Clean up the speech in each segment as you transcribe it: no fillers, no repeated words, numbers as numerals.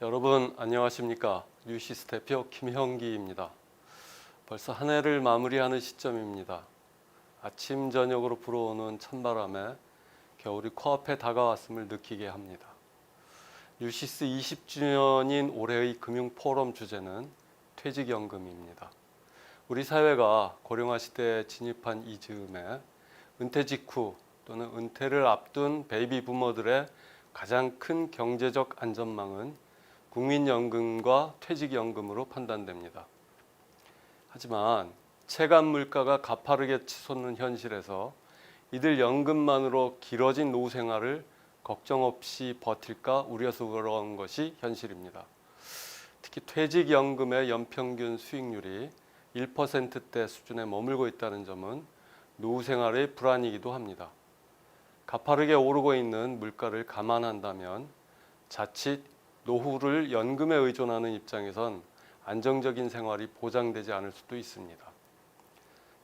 여러분 안녕하십니까? 뉴시스 대표 김형기입니다. 벌써 한 해를 마무리하는 시점입니다. 아침 저녁으로 불어오는 찬바람에 겨울이 코앞에 다가왔음을 느끼게 합니다. 뉴시스 20주년인 올해의 금융포럼 주제는 퇴직연금입니다. 우리 사회가 고령화 시대에 진입한 이 즈음에 은퇴 직후 또는 은퇴를 앞둔 베이비 부머들의 가장 큰 경제적 안전망은 국민연금과 퇴직연금으로 판단됩니다. 하지만 체감 물가가 가파르게 치솟는 현실에서 이들 연금만으로 길어진 노후 생활을 걱정 없이 버틸까 우려서 그런 것이 현실입니다. 특히 퇴직연금의 연평균 수익률이 1%대 수준에 머물고 있다는 점은 노후 생활의 불안이기도 합니다. 가파르게 오르고 있는 물가를 감안한다면 자칫 노후를 연금에 의존하는 입장에선 안정적인 생활이 보장되지 않을 수도 있습니다.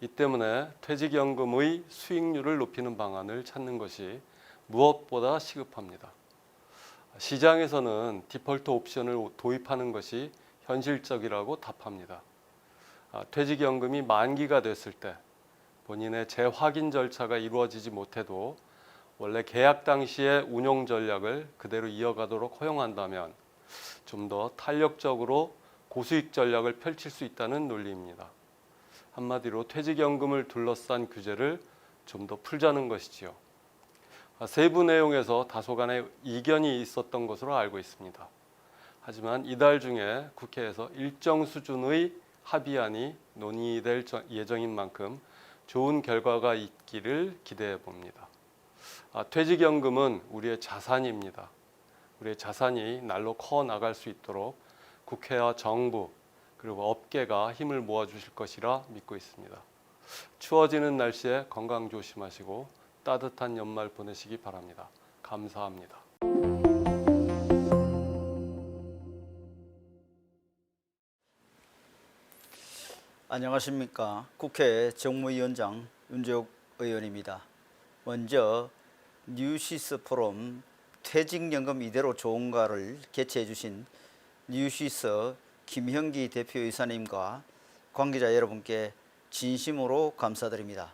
이 때문에 퇴직연금의 수익률을 높이는 방안을 찾는 것이 무엇보다 시급합니다. 시장에서는 디폴트 옵션을 도입하는 것이 현실적이라고 답합니다. 퇴직연금이 만기가 됐을 때 본인의 재확인 절차가 이루어지지 못해도 원래 계약 당시의 운용 전략을 그대로 이어가도록 허용한다면 좀 더 탄력적으로 고수익 전략을 펼칠 수 있다는 논리입니다. 한마디로 퇴직연금을 둘러싼 규제를 좀 더 풀자는 것이지요. 세부 내용에서 다소간의 이견이 있었던 것으로 알고 있습니다. 하지만 이달 중에 국회에서 일정 수준의 합의안이 논의될 예정인 만큼 좋은 결과가 있기를 기대해 봅니다. 퇴직연금은 우리의 자산입니다. 우리의 자산이 날로 커 나갈 수 있도록 국회와 정부 그리고 업계가 힘을 모아주실 것이라 믿고 있습니다. 추워지는 날씨에 건강 조심하시고 따뜻한 연말 보내시기 바랍니다. 감사합니다. 안녕하십니까. 국회 정무위원장 윤재욱 의원입니다. 먼저 뉴시스 포럼 퇴직연금 이대로 좋은가를 개최해 주신 뉴시스 김형기 대표이사님과 관계자 여러분께 진심으로 감사드립니다.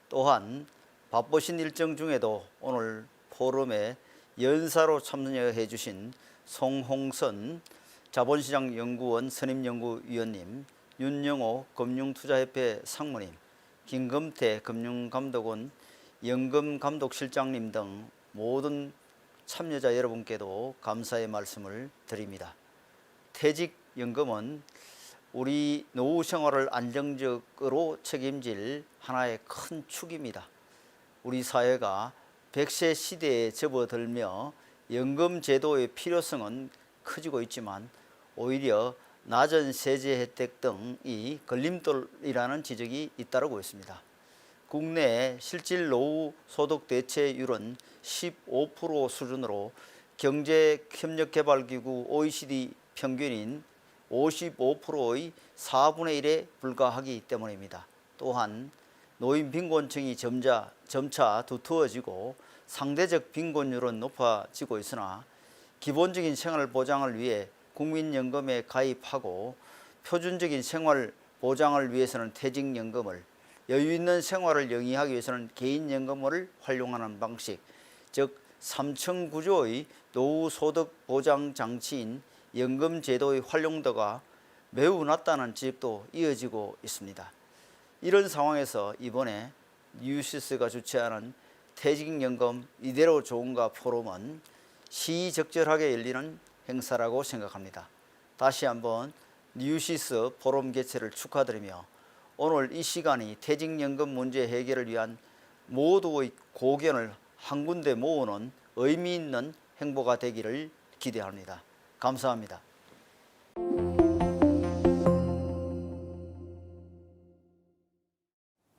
또한 바쁘신 일정 중에도 오늘 포럼에 연사로 참여해 주신 송홍선 자본시장연구원 선임연구위원님, 윤영호 금융투자협회 상무님, 김금태 금융감독원 연금감독실장님 등 모든 참여자 여러분께도 감사의 말씀을 드립니다. 퇴직연금은 우리 노후 생활을 안정적으로 책임질 하나의 큰 축입니다. 우리 사회가 100세 시대에 접어들며 연금 제도의 필요성은 커지고 있지만 오히려 낮은 세제 혜택 등이 걸림돌이라는 지적이 잇따르고 있습니다. 국내 실질 노후 소득 대체율은 15% 수준으로 경제협력개발기구 OECD 평균인 55%의 4분의 1에 불과하기 때문입니다. 또한 노인 빈곤층이 점차 두터워지고 상대적 빈곤율은 높아지고 있으나 기본적인 생활 보장을 위해 국민연금에 가입하고 표준적인 생활 보장을 위해서는 퇴직연금을, 여유 있는 생활을 영위하기 위해서는 개인연금을 활용하는 방식, 즉 3층 구조의 노후 소득 보장 장치인 연금제도의 활용도가 매우 낮다는 지적도 이어지고 있습니다. 이런 상황에서 이번에 뉴시스가 주최하는 퇴직연금 이대로 좋은가 포럼은 시의적절하게 열리는 행사라고 생각합니다. 다시 한번 뉴시스 포럼 개최를 축하드리며 오늘 이 시간이 퇴직연금 문제 해결을 위한 모두의 고견을 한 군데 모으는 의미 있는 행보가 되기를 기대합니다. 감사합니다.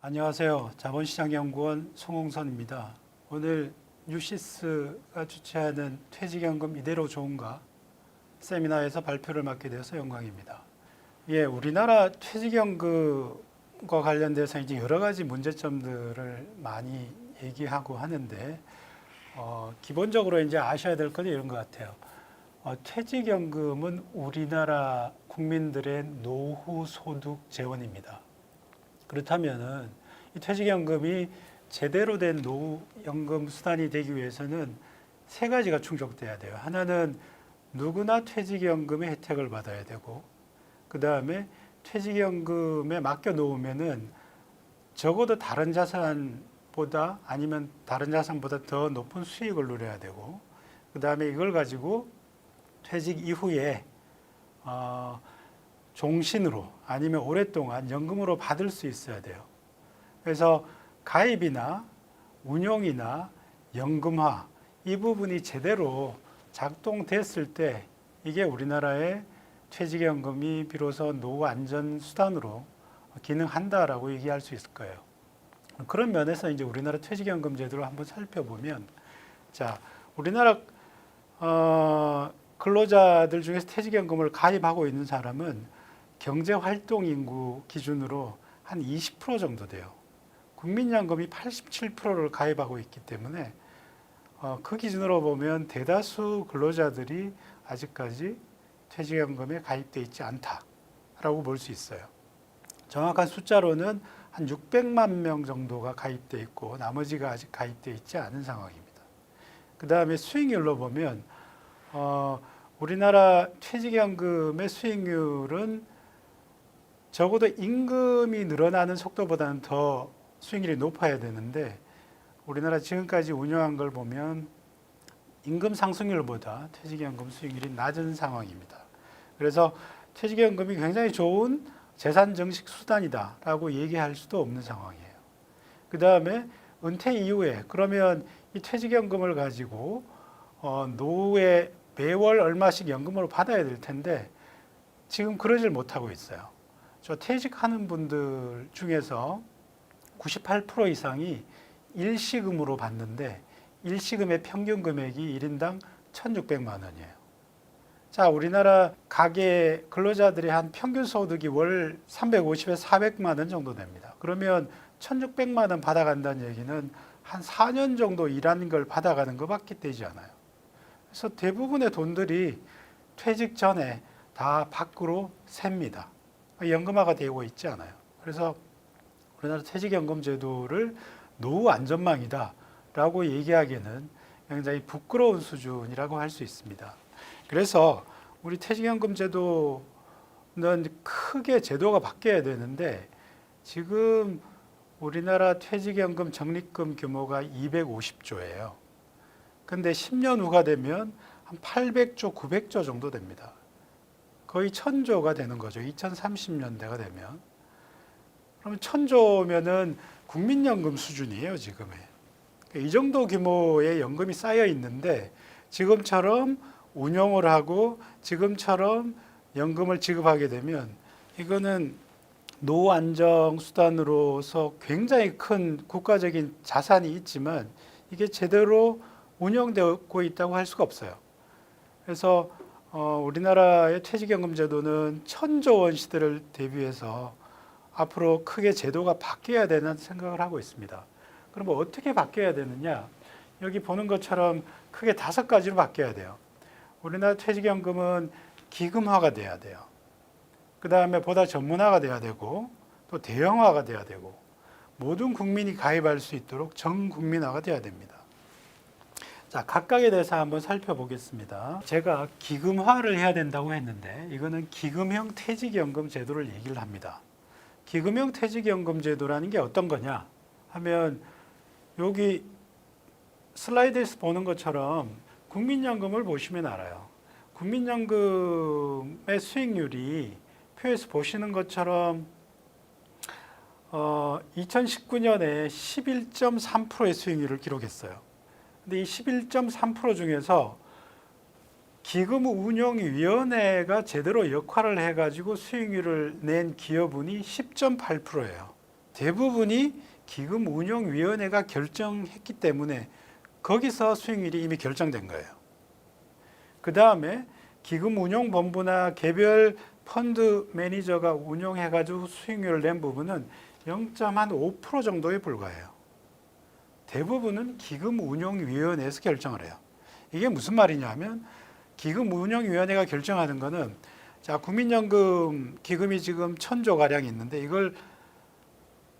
안녕하세요. 자본시장연구원 송홍선입니다. 오늘 뉴시스가 주최하는 퇴직연금 이대로 좋은가 세미나에서 발표를 맡게 되어서 영광입니다. 우리나라 퇴직연금과 관련돼서 이제 여러 가지 문제점들을 많이 얘기하고 하는데 기본적으로 이제 아셔야 될 건 이런 것 같아요. 퇴직연금은 우리나라 국민들의 노후 소득 재원입니다. 그렇다면은 이 퇴직연금이 제대로 된 노후연금 수단이 되기 위해서는 세 가지가 충족돼야 돼요. 하나는 누구나 퇴직연금의 혜택을 받아야 되고, 그 다음에 퇴직연금에 맡겨 놓으면은 적어도 다른 자산보다 아니면 다른 자산보다 더 높은 수익을 누려야 되고, 그 다음에 이걸 가지고 퇴직 이후에 종신으로 아니면 오랫동안 연금으로 받을 수 있어야 돼요. 그래서 가입이나 운용이나 연금화 이 부분이 제대로 작동됐을 때 이게 우리나라의 퇴직연금이 비로소 노후 안전 수단으로 기능한다라고 얘기할 수 있을 거예요. 그런 면에서 이제 우리나라 퇴직연금 제도를 한번 살펴보면, 자, 우리나라 근로자들 중에서 퇴직연금을 가입하고 있는 사람은 경제활동 인구 기준으로 한 20% 정도 돼요. 국민연금이 87%를 가입하고 있기 때문에 그 기준으로 보면 대다수 근로자들이 아직까지 퇴직연금에 가입되어 있지 않다라고 볼 수 있어요. 정확한 숫자로는 한 600만 명 정도가 가입되어 있고 나머지가 아직 가입되어 있지 않은 상황입니다. 그 다음에 수익률로 보면 우리나라 퇴직연금의 수익률은 적어도 임금이 늘어나는 속도보다는 더 수익률이 높아야 되는데 우리나라 지금까지 운영한 걸 보면 임금 상승률보다 퇴직연금 수익률이 낮은 상황입니다. 그래서 퇴직연금이 굉장히 좋은 재산 증식 수단이다라고 얘기할 수도 없는 상황이에요. 그 다음에 은퇴 이후에 그러면 이 퇴직연금을 가지고 노후에 매월 얼마씩 연금으로 받아야 될 텐데 지금 그러질 못하고 있어요. 저 퇴직하는 분들 중에서 98% 이상이 일시금으로 받는데 일시금의 평균 금액이 1인당 1,600만 원이에요. 자, 우리나라 가계 근로자들의 한 평균 소득이 월 350에서 400만 원 정도 됩니다. 그러면 1,600만 원 받아간다는 얘기는 한 4년 정도 일하는 걸 받아가는 것밖에 되지 않아요. 그래서 대부분의 돈들이 퇴직 전에 다 밖으로 셉니다. 연금화가 되고 있지 않아요. 그래서 우리나라 퇴직연금 제도를 노후 안전망이다라고 얘기하기에는 굉장히 부끄러운 수준이라고 할 수 있습니다. 그래서 우리 퇴직연금 제도는 크게 제도가 바뀌어야 되는데 지금 우리나라 퇴직연금 적립금 규모가 250조예요. 근데 10년 후가 되면 한 800조, 900조 정도 됩니다. 거의 1,000조가 되는 거죠. 2030년대가 되면. 그러면 1,000조면은 국민연금 수준이에요, 지금의. 이 정도 규모의 연금이 쌓여 있는데 지금처럼 운용을 하고 지금처럼 연금을 지급하게 되면 이거는 노후 안정 수단으로서 굉장히 큰 국가적인 자산이 있지만 이게 제대로 운영되고 있다고 할 수가 없어요. 그래서 우리나라의 퇴직연금 제도는 1,000조 원 시대를 대비해서 앞으로 크게 제도가 바뀌어야 되는 생각을 하고 있습니다. 그럼 어떻게 바뀌어야 되느냐? 여기 보는 것처럼 크게 5가지로 바뀌어야 돼요. 우리나라 퇴직연금은 기금화가 돼야 돼요. 그 다음에 보다 전문화가 돼야 되고 또 대형화가 돼야 되고 모든 국민이 가입할 수 있도록 전국민화가 돼야 됩니다. 자, 각각에 대해서 한번 살펴보겠습니다. 제가 기금화를 해야 된다고 했는데 이거는 기금형 퇴직연금 제도를 얘기를 합니다. 기금형 퇴직연금 제도라는 게 어떤 거냐 하면 여기 슬라이드에서 보는 것처럼 국민연금을 보시면 알아요. 국민연금의 수익률이 표에서 보시는 것처럼 2019년에 11.3%의 수익률을 기록했어요. 근데 이 11.3% 중에서 기금운용위원회가 제대로 역할을 해가지고 수익률을 낸 기업은이 10.8%예요. 대부분이 기금운용위원회가 결정했기 때문에 거기서 수익률이 이미 결정된 거예요. 그 다음에 기금운용본부나 개별 펀드 매니저가 운용해가지고 수익률을 낸 부분은 0.5% 정도에 불과해요. 대부분은 기금운용위원회에서 결정을 해요. 이게 무슨 말이냐 하면 기금운용위원회가 결정하는 거는 자, 국민연금 기금이 지금 1,000조 가량 있는데 이걸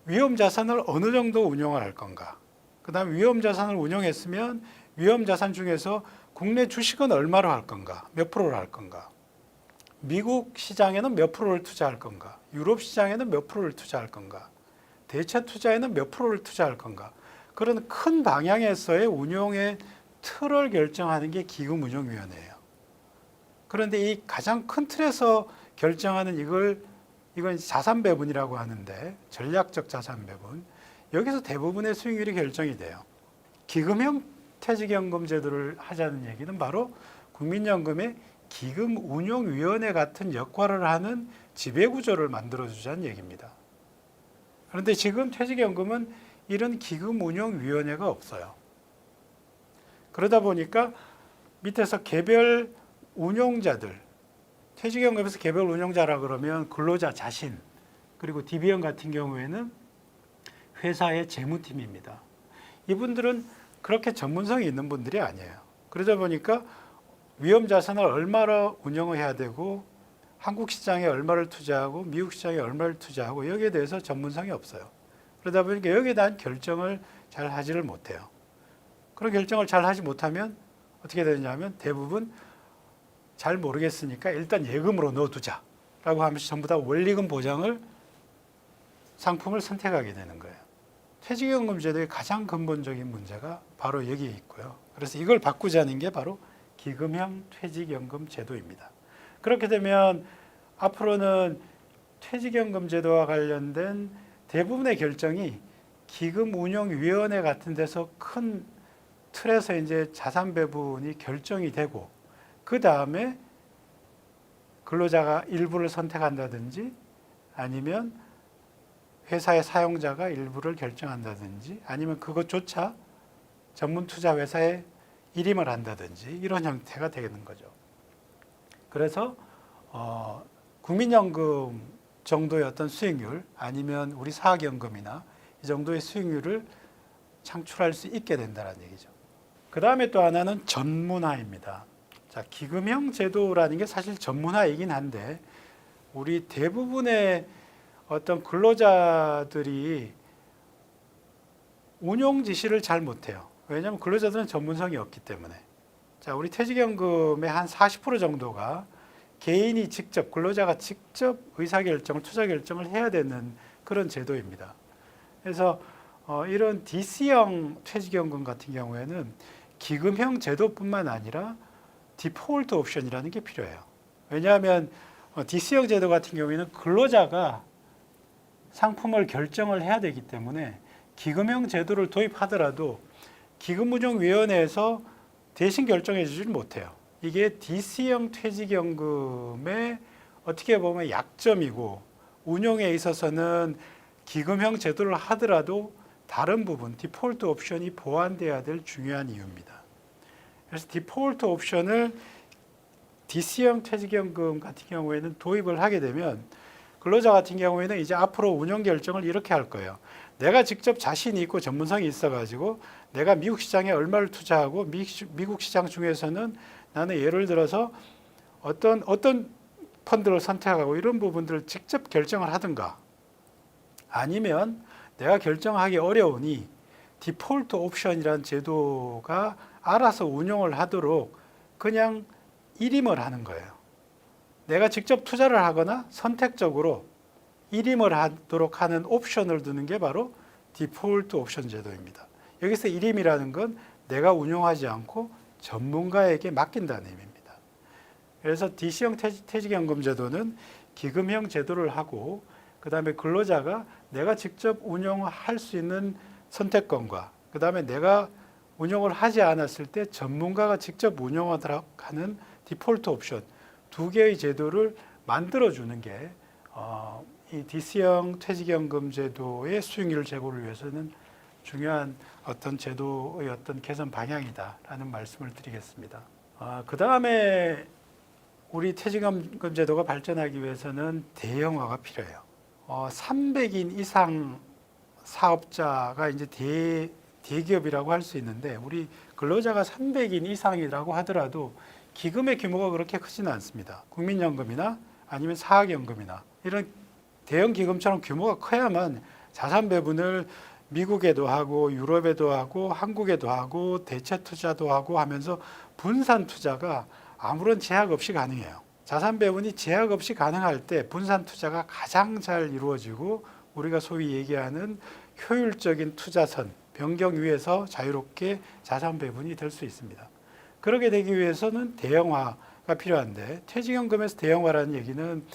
위험자산을 어느 정도 운용을 할 건가. 그 다음에 위험자산을 운용했으면 위험자산 중에서 국내 주식은 얼마로 할 건가, 몇 프로를 할 건가. 미국 시장에는 몇 프로를 투자할 건가, 유럽 시장에는 몇 프로를 투자할 건가, 대체 투자에는 몇 프로를 투자할 건가. 그런 큰 방향에서의 운용의 틀을 결정하는 게 기금운용위원회예요. 그런데 이 가장 큰 틀에서 결정하는 이건 자산배분이라고 하는데 전략적 자산배분. 여기서 대부분의 수익률이 결정이 돼요. 기금형 퇴직연금 제도를 하자는 얘기는 바로 국민연금의 기금운용위원회 같은 역할을 하는 지배구조를 만들어주자는 얘기입니다. 그런데 지금 퇴직연금은 이런 기금운용위원회가 없어요. 그러다 보니까 밑에서 개별 운용자들, 퇴직연금에서 개별 운용자라 그러면 근로자 자신, 그리고 DB형 같은 경우에는 회사의 재무팀입니다. 이분들은 그렇게 전문성이 있는 분들이 아니에요. 그러다 보니까 위험자산을 얼마나 운영을 해야 되고 한국 시장에 얼마를 투자하고 미국 시장에 얼마를 투자하고 여기에 대해서 전문성이 없어요. 그러다 보니까 여기에 대한 결정을 잘 하지를 못해요. 그런 결정을 잘 하지 못하면 어떻게 되냐면 대부분 잘 모르겠으니까 일단 예금으로 넣어두자라고 하면서 전부 다 원리금 보장을 상품을 선택하게 되는 거예요. 퇴직연금 제도의 가장 근본적인 문제가 바로 여기에 있고요. 그래서 이걸 바꾸자는 게 바로 기금형 퇴직연금 제도입니다. 그렇게 되면 앞으로는 퇴직연금 제도와 관련된 대부분의 결정이 기금운용위원회 같은 데서 큰 틀에서 이제 자산 배분이 결정이 되고 그 다음에 근로자가 일부를 선택한다든지 아니면 회사의 사용자가 일부를 결정한다든지 아니면 그것조차 전문 투자 회사에 일임을 한다든지 이런 형태가 되는 거죠. 그래서 국민연금 정도의 어떤 수익률 아니면 우리 사학연금이나 이 정도의 수익률을 창출할 수 있게 된다는 얘기죠. 그 다음에 또 하나는 전문화입니다. 자, 기금형 제도라는 게 사실 전문화이긴 한데 우리 대부분의 어떤 근로자들이 운용 지시를 잘 못해요. 왜냐하면 근로자들은 전문성이 없기 때문에. 자, 우리 퇴직연금의 한 40% 정도가 개인이 직접, 근로자가 직접 의사결정을, 투자결정을 해야 되는 그런 제도입니다. 그래서 이런 DC형 퇴직연금 같은 경우에는 기금형 제도뿐만 아니라 디폴트 옵션이라는 게 필요해요. 왜냐하면 DC형 제도 같은 경우에는 근로자가 상품을 결정을 해야 되기 때문에 기금형 제도를 도입하더라도 기금운용위원회에서 대신 결정해 주지 못해요. 이게 DC형 퇴직연금의 어떻게 보면 약점이고 운용에 있어서는 기금형 제도를 하더라도 다른 부분, 디폴트 옵션이 보완돼야 될 중요한 이유입니다. 그래서 디폴트 옵션을 DC형 퇴직연금 같은 경우에는 도입을 하게 되면 근로자 같은 경우에는 이제 앞으로 운영 결정을 이렇게 할 거예요. 내가 직접 자신이 있고 전문성이 있어가지고 내가 미국 시장에 얼마를 투자하고 미국 시장 중에서는 나는 예를 들어서 어떤 펀드를 선택하고 이런 부분들을 직접 결정을 하든가 아니면 내가 결정하기 어려우니 디폴트 옵션이라는 제도가 알아서 운용을 하도록 그냥 일임을 하는 거예요. 내가 직접 투자를 하거나 선택적으로 일임을 하도록 하는 옵션을 두는 게 바로 디폴트 옵션 제도입니다. 여기서 일임이라는 건 내가 운용하지 않고 전문가에게 맡긴다는 의미입니다. 그래서 DC형 퇴직연금 제도는 기금형 제도를 하고 그 다음에 근로자가 내가 직접 운용할 수 있는 선택권과 그 다음에 내가 운용을 하지 않았을 때 전문가가 직접 운용하도록 하는 디폴트 옵션 두 개의 제도를 만들어주는 게 이 DC형 퇴직연금 제도의 수익률 제고를 위해서는 중요한 어떤 제도의 어떤 개선 방향이다라는 말씀을 드리겠습니다. 그 다음에 우리 퇴직연금 제도가 발전하기 위해서는 대형화가 필요해요. 300인 이상 사업자가 이제 대기업이라고 할 수 있는데 우리 근로자가 300인 이상이라고 하더라도 기금의 규모가 그렇게 크지는 않습니다. 국민연금이나 아니면 사학연금이나 이런 대형 기금처럼 규모가 커야만 자산 배분을 미국에도 하고 유럽에도 하고 한국에도 하고 대체 투자도 하고 하면서 분산 투자가 아무런 제약 없이 가능해요. 자산 배분이 제약 없이 가능할 때 분산 투자가 가장 잘 이루어지고 우리가 소위 얘기하는 효율적인 투자선, 변경 위에서 자유롭게 자산 배분이 될 수 있습니다. 그렇게 되기 위해서는 대형화가 필요한데 퇴직연금에서 대형화라는 얘기는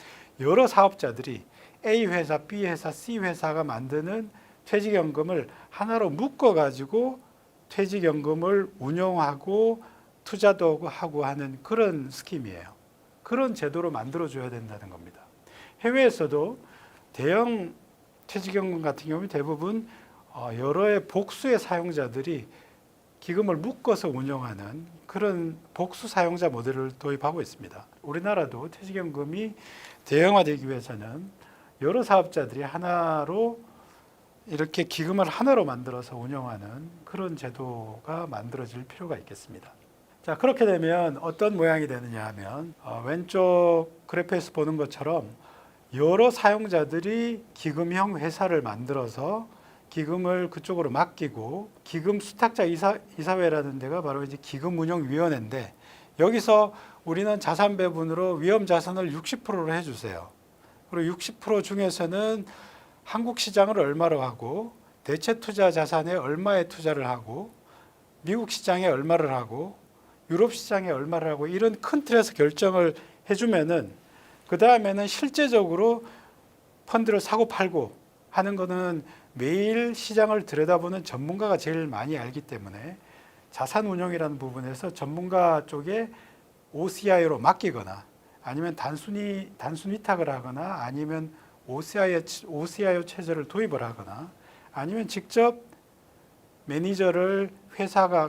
여러 사업자들이 A 회사, B 회사, C 회사가 만드는 퇴직연금을 하나로 묶어가지고 퇴직연금을 운영하고 투자도 하고 하는 그런 스킴이에요. 그런 제도로 만들어줘야 된다는 겁니다. 해외에서도 대형 퇴직연금 같은 경우는 대부분 여러의 복수의 사용자들이 기금을 묶어서 운영하는 그런 복수 사용자 모델을 도입하고 있습니다. 우리나라도 퇴직연금이 대형화되기 위해서는 여러 사업자들이 하나로 이렇게 기금을 하나로 만들어서 운영하는 그런 제도가 만들어질 필요가 있겠습니다. 자, 그렇게 되면 어떤 모양이 되느냐 하면 왼쪽 그래프에서 보는 것처럼 여러 사용자들이 기금형 회사를 만들어서 기금을 그쪽으로 맡기고 기금 수탁자 이사회라는 데가 바로 이제 기금운용위원회인데 여기서 우리는 자산 배분으로 위험 자산을 60%로 해주세요. 그리고 60% 중에서는 한국 시장을 얼마로 하고 대체 투자 자산에 얼마의 투자를 하고 미국 시장에 얼마를 하고 유럽 시장에 얼마를 하고 이런 큰 틀에서 결정을 해주면은 그 다음에는 실제적으로 펀드를 사고 팔고 하는 거는 매일 시장을 들여다보는 전문가가 제일 많이 알기 때문에 자산 운용이라는 부분에서 전문가 쪽에 OCI로 맡기거나 아니면 단순 위탁을 하거나 아니면 OCIO 체제를 도입을 하거나 아니면 직접 매니저를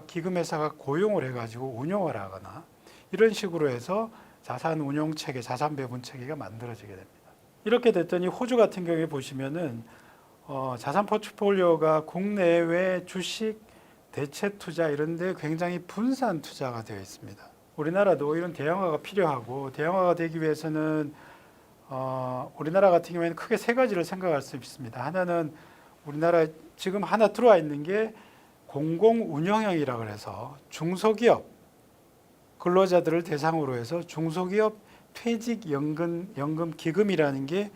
기금회사가 고용을 해가지고 운영을 하거나 이런 식으로 해서 자산 운용 체계, 자산 배분 체계가 만들어지게 됩니다. 이렇게 됐더니 호주 같은 경우에 보시면은 자산 포트폴리오가 국내외 주식, 대체 투자 이런 데 굉장히 분산 투자가 되어 있습니다. 우리나라도 이런 대형화가 필요하고 대형화가 되기 위해서는 우리나라 같은 경우에는 크게 세 가지를 생각할 수 있습니다. 하나는 우리나라에 지금 하나 들어와 있는 게 공공운영형이라고 해서 중소기업 근로자들을 대상으로 해서 중소기업 퇴직연금 기금이라는 게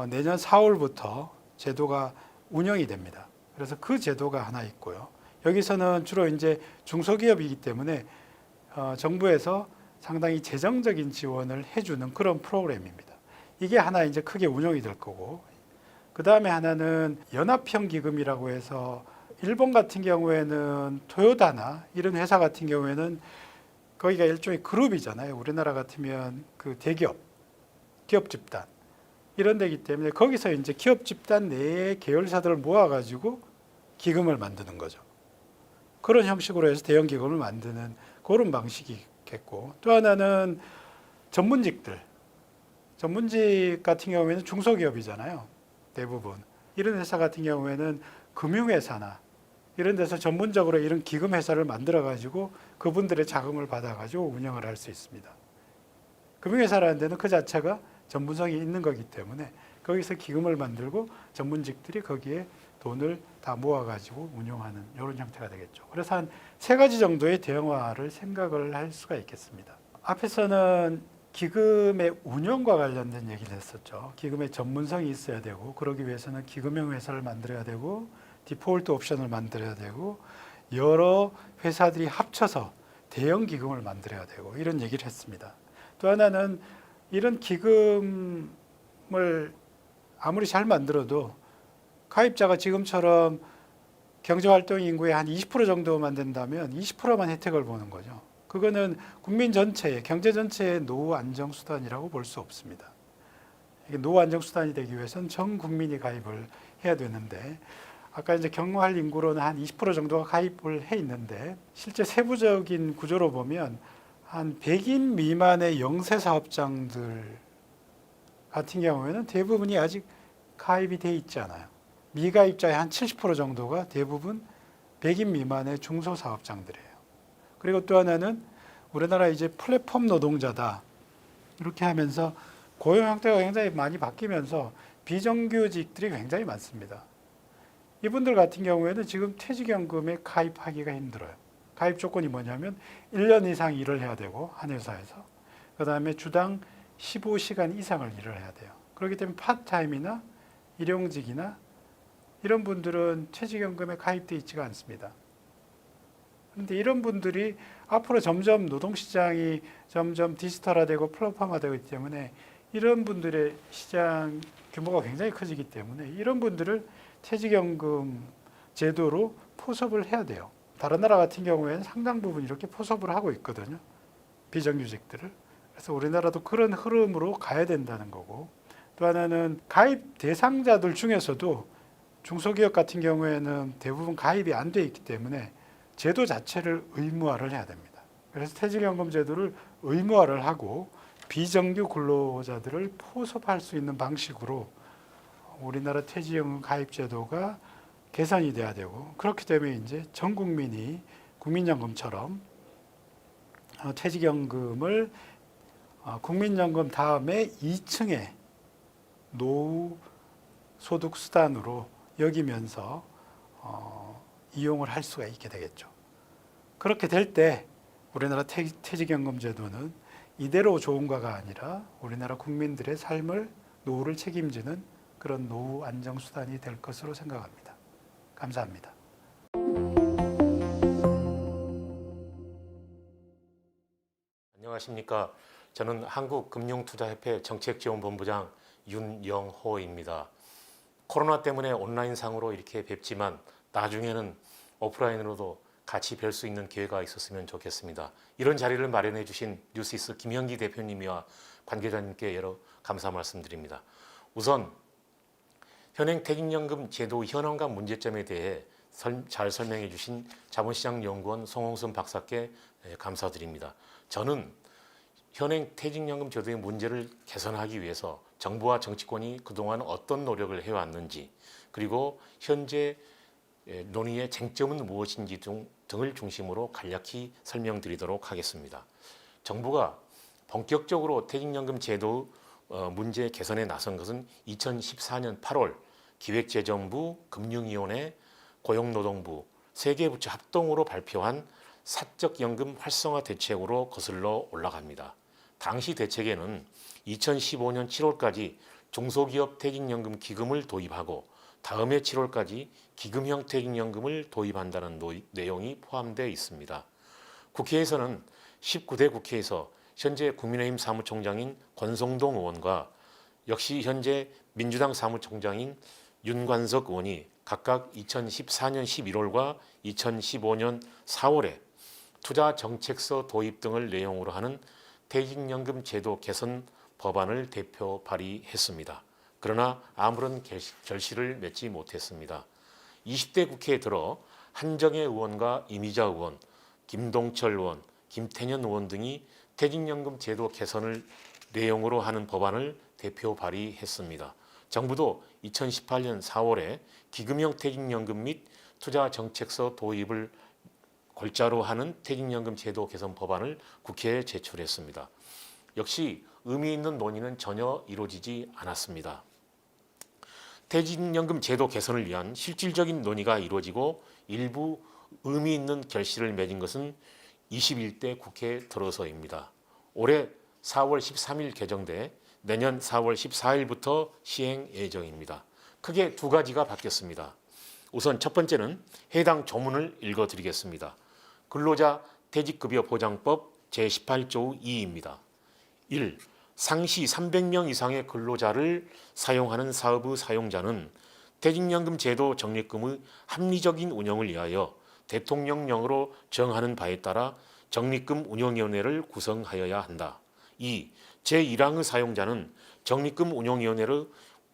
내년 4월부터 제도가 운영이 됩니다. 그래서 그 제도가 하나 있고요. 여기서는 주로 이제 중소기업이기 때문에 정부에서 상당히 재정적인 지원을 해주는 그런 프로그램입니다. 이게 하나 이제 크게 운영이 될 거고, 그 다음에 하나는 연합형 기금이라고 해서 일본 같은 경우에는 토요타나 이런 회사 같은 경우에는 거기가 일종의 그룹이잖아요. 우리나라 같으면 그 대기업, 기업 집단 이런 데기 때문에 거기서 이제 기업 집단 내에 계열사들을 모아가지고 기금을 만드는 거죠. 그런 형식으로 해서 대형 기금을 만드는 그런 방식이겠고, 또 하나는 전문직 같은 경우에는 중소기업이잖아요. 대부분 이런 회사 같은 경우에는 금융회사나 이런 데서 전문적으로 이런 기금 회사를 만들어 가지고 그분들의 자금을 받아 가지고 운영을 할 수 있습니다. 금융회사라는 데는 그 자체가 전문성이 있는 거기 때문에 거기서 기금을 만들고 전문직들이 거기에 돈을 다 모아 가지고 운영하는 이런 형태가 되겠죠. 그래서 한 세 가지 정도의 대형화를 생각을 할 수가 있겠습니다. 앞에서는 기금의 운영과 관련된 얘기를 했었죠. 기금의 전문성이 있어야 되고, 그러기 위해서는 기금형 회사를 만들어야 되고, 디폴트 옵션을 만들어야 되고, 여러 회사들이 합쳐서 대형 기금을 만들어야 되고, 이런 얘기를 했습니다. 또 하나는 이런 기금을 아무리 잘 만들어도 가입자가 지금처럼 경제활동 인구의 한 20% 정도만 된다면 20%만 혜택을 보는 거죠. 그거는 국민 전체의, 경제 전체의 노후 안정 수단이라고 볼 수 없습니다. 이게 노후 안정 수단이 되기 위해서는 전 국민이 가입을 해야 되는데, 아까 이제 경할 인구로는 한 20% 정도가 가입을 해 있는데, 실제 세부적인 구조로 보면 한 100인 미만의 영세 사업장들 같은 경우에는 대부분이 아직 가입이 돼 있지 않아요. 미가입자의 한 70% 정도가 대부분 100인 미만의 중소사업장들이에요. 그리고 또 하나는 우리나라 이제 플랫폼 노동자다 이렇게 하면서 고용 형태가 굉장히 많이 바뀌면서 비정규직들이 굉장히 많습니다. 이분들 같은 경우에는 지금 퇴직연금에 가입하기가 힘들어요. 가입 조건이 뭐냐면 1년 이상 일을 해야 되고 한 회사에서 그 다음에 주당 15시간 이상을 일을 해야 돼요. 그렇기 때문에 파트타임이나 일용직이나 이런 분들은 퇴직연금에 가입돼 있지가 않습니다. 그런데 이런 분들이 앞으로 점점 노동시장이 점점 디지털화되고 플랫폼화되고 있기 때문에 이런 분들의 시장 규모가 굉장히 커지기 때문에 이런 분들을 퇴직연금 제도로 포섭을 해야 돼요. 다른 나라 같은 경우에는 상당 부분 이렇게 포섭을 하고 있거든요. 비정규직들을. 그래서 우리나라도 그런 흐름으로 가야 된다는 거고, 또 하나는 가입 대상자들 중에서도 중소기업 같은 경우에는 대부분 가입이 안 돼 있기 때문에 제도 자체를 의무화를 해야 됩니다. 그래서 퇴직연금 제도를 의무화를 하고 비정규 근로자들을 포섭할 수 있는 방식으로 우리나라 퇴직연금 가입 제도가 개선이 돼야 되고, 그렇기 때문에 이제 전 국민이 국민연금처럼 퇴직연금을 국민연금 다음에 2층에 노후 소득 수단으로 여기면서 이용을 할 수가 있게 되겠죠. 그렇게 될 때 우리나라 퇴직연금 제도는 이대로 좋은가가 아니라 우리나라 국민들의 삶을, 노후를 책임지는 그런 노후 안정 수단이 될 것으로 생각합니다. 감사합니다. 안녕하십니까. 저는 한국금융투자협회 정책지원본부장 윤영호입니다. 코로나 때문에 온라인상으로 이렇게 뵙지만 나중에는 오프라인으로도 같이 뵐 수 있는 기회가 있었으면 좋겠습니다. 이런 자리를 마련해 주신 뉴시스 김현기 대표님과 관계자님께 여러 감사 말씀드립니다. 우선 현행 퇴직연금 제도 현황과 문제점에 대해 잘 설명해 주신 자본시장연구원 송홍순 박사께 감사드립니다. 저는 현행 퇴직연금 제도의 문제를 개선하기 위해서 정부와 정치권이 그동안 어떤 노력을 해왔는지, 그리고 현재 논의의 쟁점은 무엇인지 등을 중심으로 간략히 설명드리도록 하겠습니다. 정부가 본격적으로 퇴직연금 제도 문제 개선에 나선 것은 2014년 8월 기획재정부, 금융위원회, 고용노동부 세 개 부처 합동으로 발표한 사적연금 활성화 대책으로 거슬러 올라갑니다. 당시 대책에는 2015년 7월까지 중소기업 퇴직연금 기금을 도입하고 다음해 7월까지 기금형 퇴직연금을 도입한다는 내용이 포함되어 있습니다. 국회에서는 19대 국회에서 현재 국민의힘 사무총장인 권성동 의원과 역시 현재 민주당 사무총장인 윤관석 의원이 각각 2014년 11월과 2015년 4월에 투자정책서 도입 등을 내용으로 하는 퇴직연금 제도 개선 법안을 대표 발의했습니다. 그러나 아무런 결실을 맺지 못했습니다. 20대 국회에 들어 한정혜 의원과 이미자 의원, 김동철 의원, 김태년 의원 등이 퇴직연금 제도 개선을 내용으로 하는 법안을 대표 발의했습니다. 정부도 2018년 4월에 기금형 퇴직연금 및 투자정책서 도입을 골자로 하는 퇴직연금 제도 개선 법안을 국회에 제출했습니다. 역시 의미 있는 논의는 전혀 이루어지지 않았습니다. 퇴직연금 제도 개선을 위한 실질적인 논의가 이루어지고 일부 의미 있는 결실을 맺은 것은 21대 국회에 들어서입니다. 올해 4월 13일 개정돼 내년 4월 14일부터 시행 예정입니다. 크게 두 가지가 바뀌었습니다. 우선 첫 번째는 해당 조문을 읽어드리겠습니다. 근로자 퇴직급여 보장법 제18조 2입니다. 1. 상시 300명 이상의 근로자를 사용하는 사업의 사용자는 퇴직연금 제도 적립금의 합리적인 운영을 위하여 대통령령으로 정하는 바에 따라 적립금 운영위원회를 구성하여야 한다. 2. 제1항의 사용자는 적립금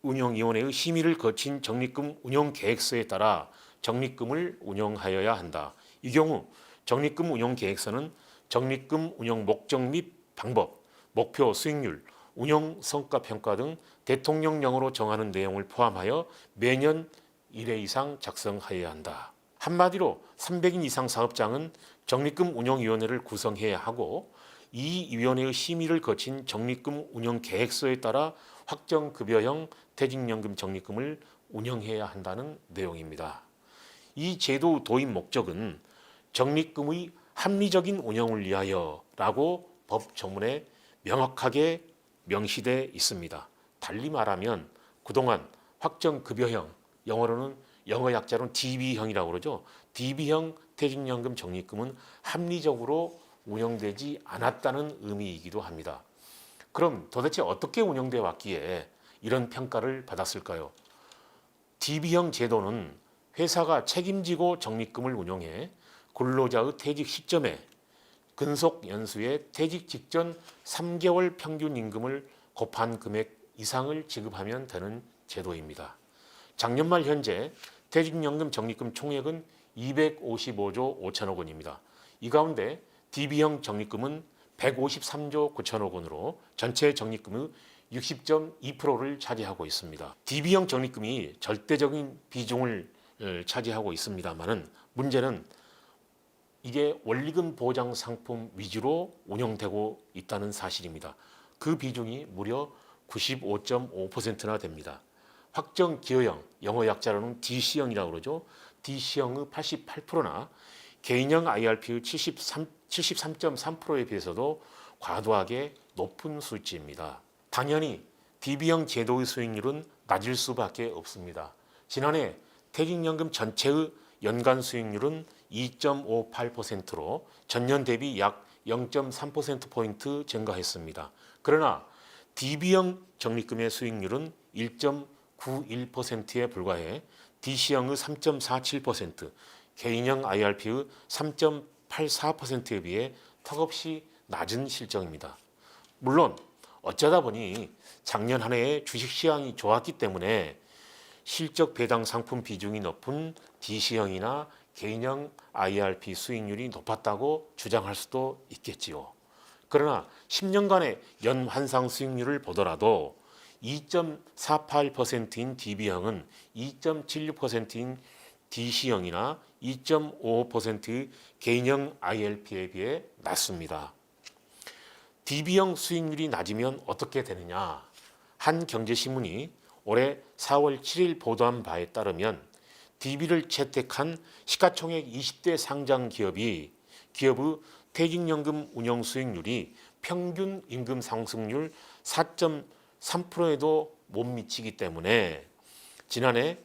운영위원회의 심의를 거친 적립금 운영계획서에 따라 적립금을 운영하여야 한다. 이 경우 적립금 운영계획서는 적립금 운영 목적 및 방법, 목표 수익률, 운영 성과 평가 등 대통령령으로 정하는 내용을 포함하여 매년 1회 이상 작성하여야 한다. 한마디로 300인 이상 사업장은 적립금 운영위원회를 구성해야 하고 이 위원회의 심의를 거친 적립금 운영 계획서에 따라 확정급여형 퇴직연금 적립금을 운영해야 한다는 내용입니다. 이 제도 도입 목적은 적립금의 합리적인 운영을 위하여라고 법 조문에 명확하게 명시돼 있습니다. 달리 말하면 그동안 확정급여형, 영어로는 영어 약자로는 DB형이라고 그러죠. DB형 퇴직연금 적립금은 합리적으로 운영되지 않았다는 의미이기도 합니다. 그럼 도대체 어떻게 운영되어 왔기에 이런 평가를 받았을까요? DB형 제도는 회사가 책임지고 적립금을 운영해 근로자의 퇴직 시점에 근속 연수의 퇴직 직전 3개월 평균 임금을 곱한 금액 이상을 지급하면 되는 제도입니다. 작년 말 현재 퇴직연금 적립금 총액은 255조 5천억 원입니다. 이 가운데 DB형 적립금은 153조 9천억 원으로 전체 적립금의 60.2%를 차지하고 있습니다. DB형 적립금이 절대적인 비중을 차지하고 있습니다만은 문제는 이게 원리금 보장 상품 위주로 운영되고 있다는 사실입니다. 그 비중이 무려 95.5%나 됩니다. 확정 기여형, 영어 약자로는 DC형이라고 그러죠. DC형의 88%나 개인형 IRP의 73.3%에 비해서도 과도하게 높은 수치입니다. 당연히 DB형 제도의 수익률은 낮을 수밖에 없습니다. 지난해 퇴직연금 전체의 연간 수익률은 2.58%로 전년 대비 약 0.3%포인트 증가했습니다. 그러나 DB형 적립금의 수익률은 1.91%에 불과해 DC형의 3.47%, 개인형 IRP의 3.84%에 비해 턱없이 낮은 실정입니다. 물론 어쩌다 보니 작년 한 해에 주식시장이 좋았기 때문에 실적 배당 상품 비중이 높은 DC형이나 개인형 IRP 수익률이 높았다고 주장할 수도 있겠지요. 그러나 10년간의 연환상 수익률을 보더라도 2.48%인 DB형은 2.76%인 DC형이나 2.55%의 개인형 IRP에 비해 낮습니다. DB형 수익률이 낮으면 어떻게 되느냐? 한 경제신문이 올해 4월 7일 보도한 바에 따르면 DB를 채택한 시가총액 20대 상장 기업의 퇴직연금 운영 수익률이 평균 임금 상승률 4.3%에도 못 미치기 때문에 지난해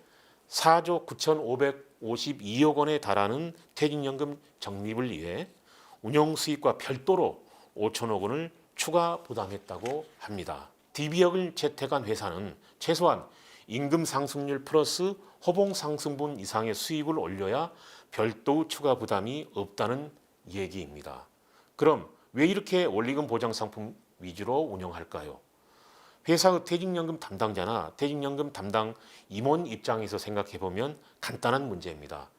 4조 9,552억 원에 달하는 퇴직연금 적립을 위해 운영 수익과 별도로 5천억 원을 추가 부담했다고 합니다. DB형을 채택한 회사는 최소한 임금 상승률 플러스 호봉 상승분 이상의 수입을 올려야 별도 추가 부담이 없다는 얘기입니다. 그럼 왜 이렇게 원리금 보장 상품 위주로 운영할까요? 회사의 퇴직연금 담당자나 퇴직연금 담당 임원 입장에서 생각해보면 간단한 문제입니다.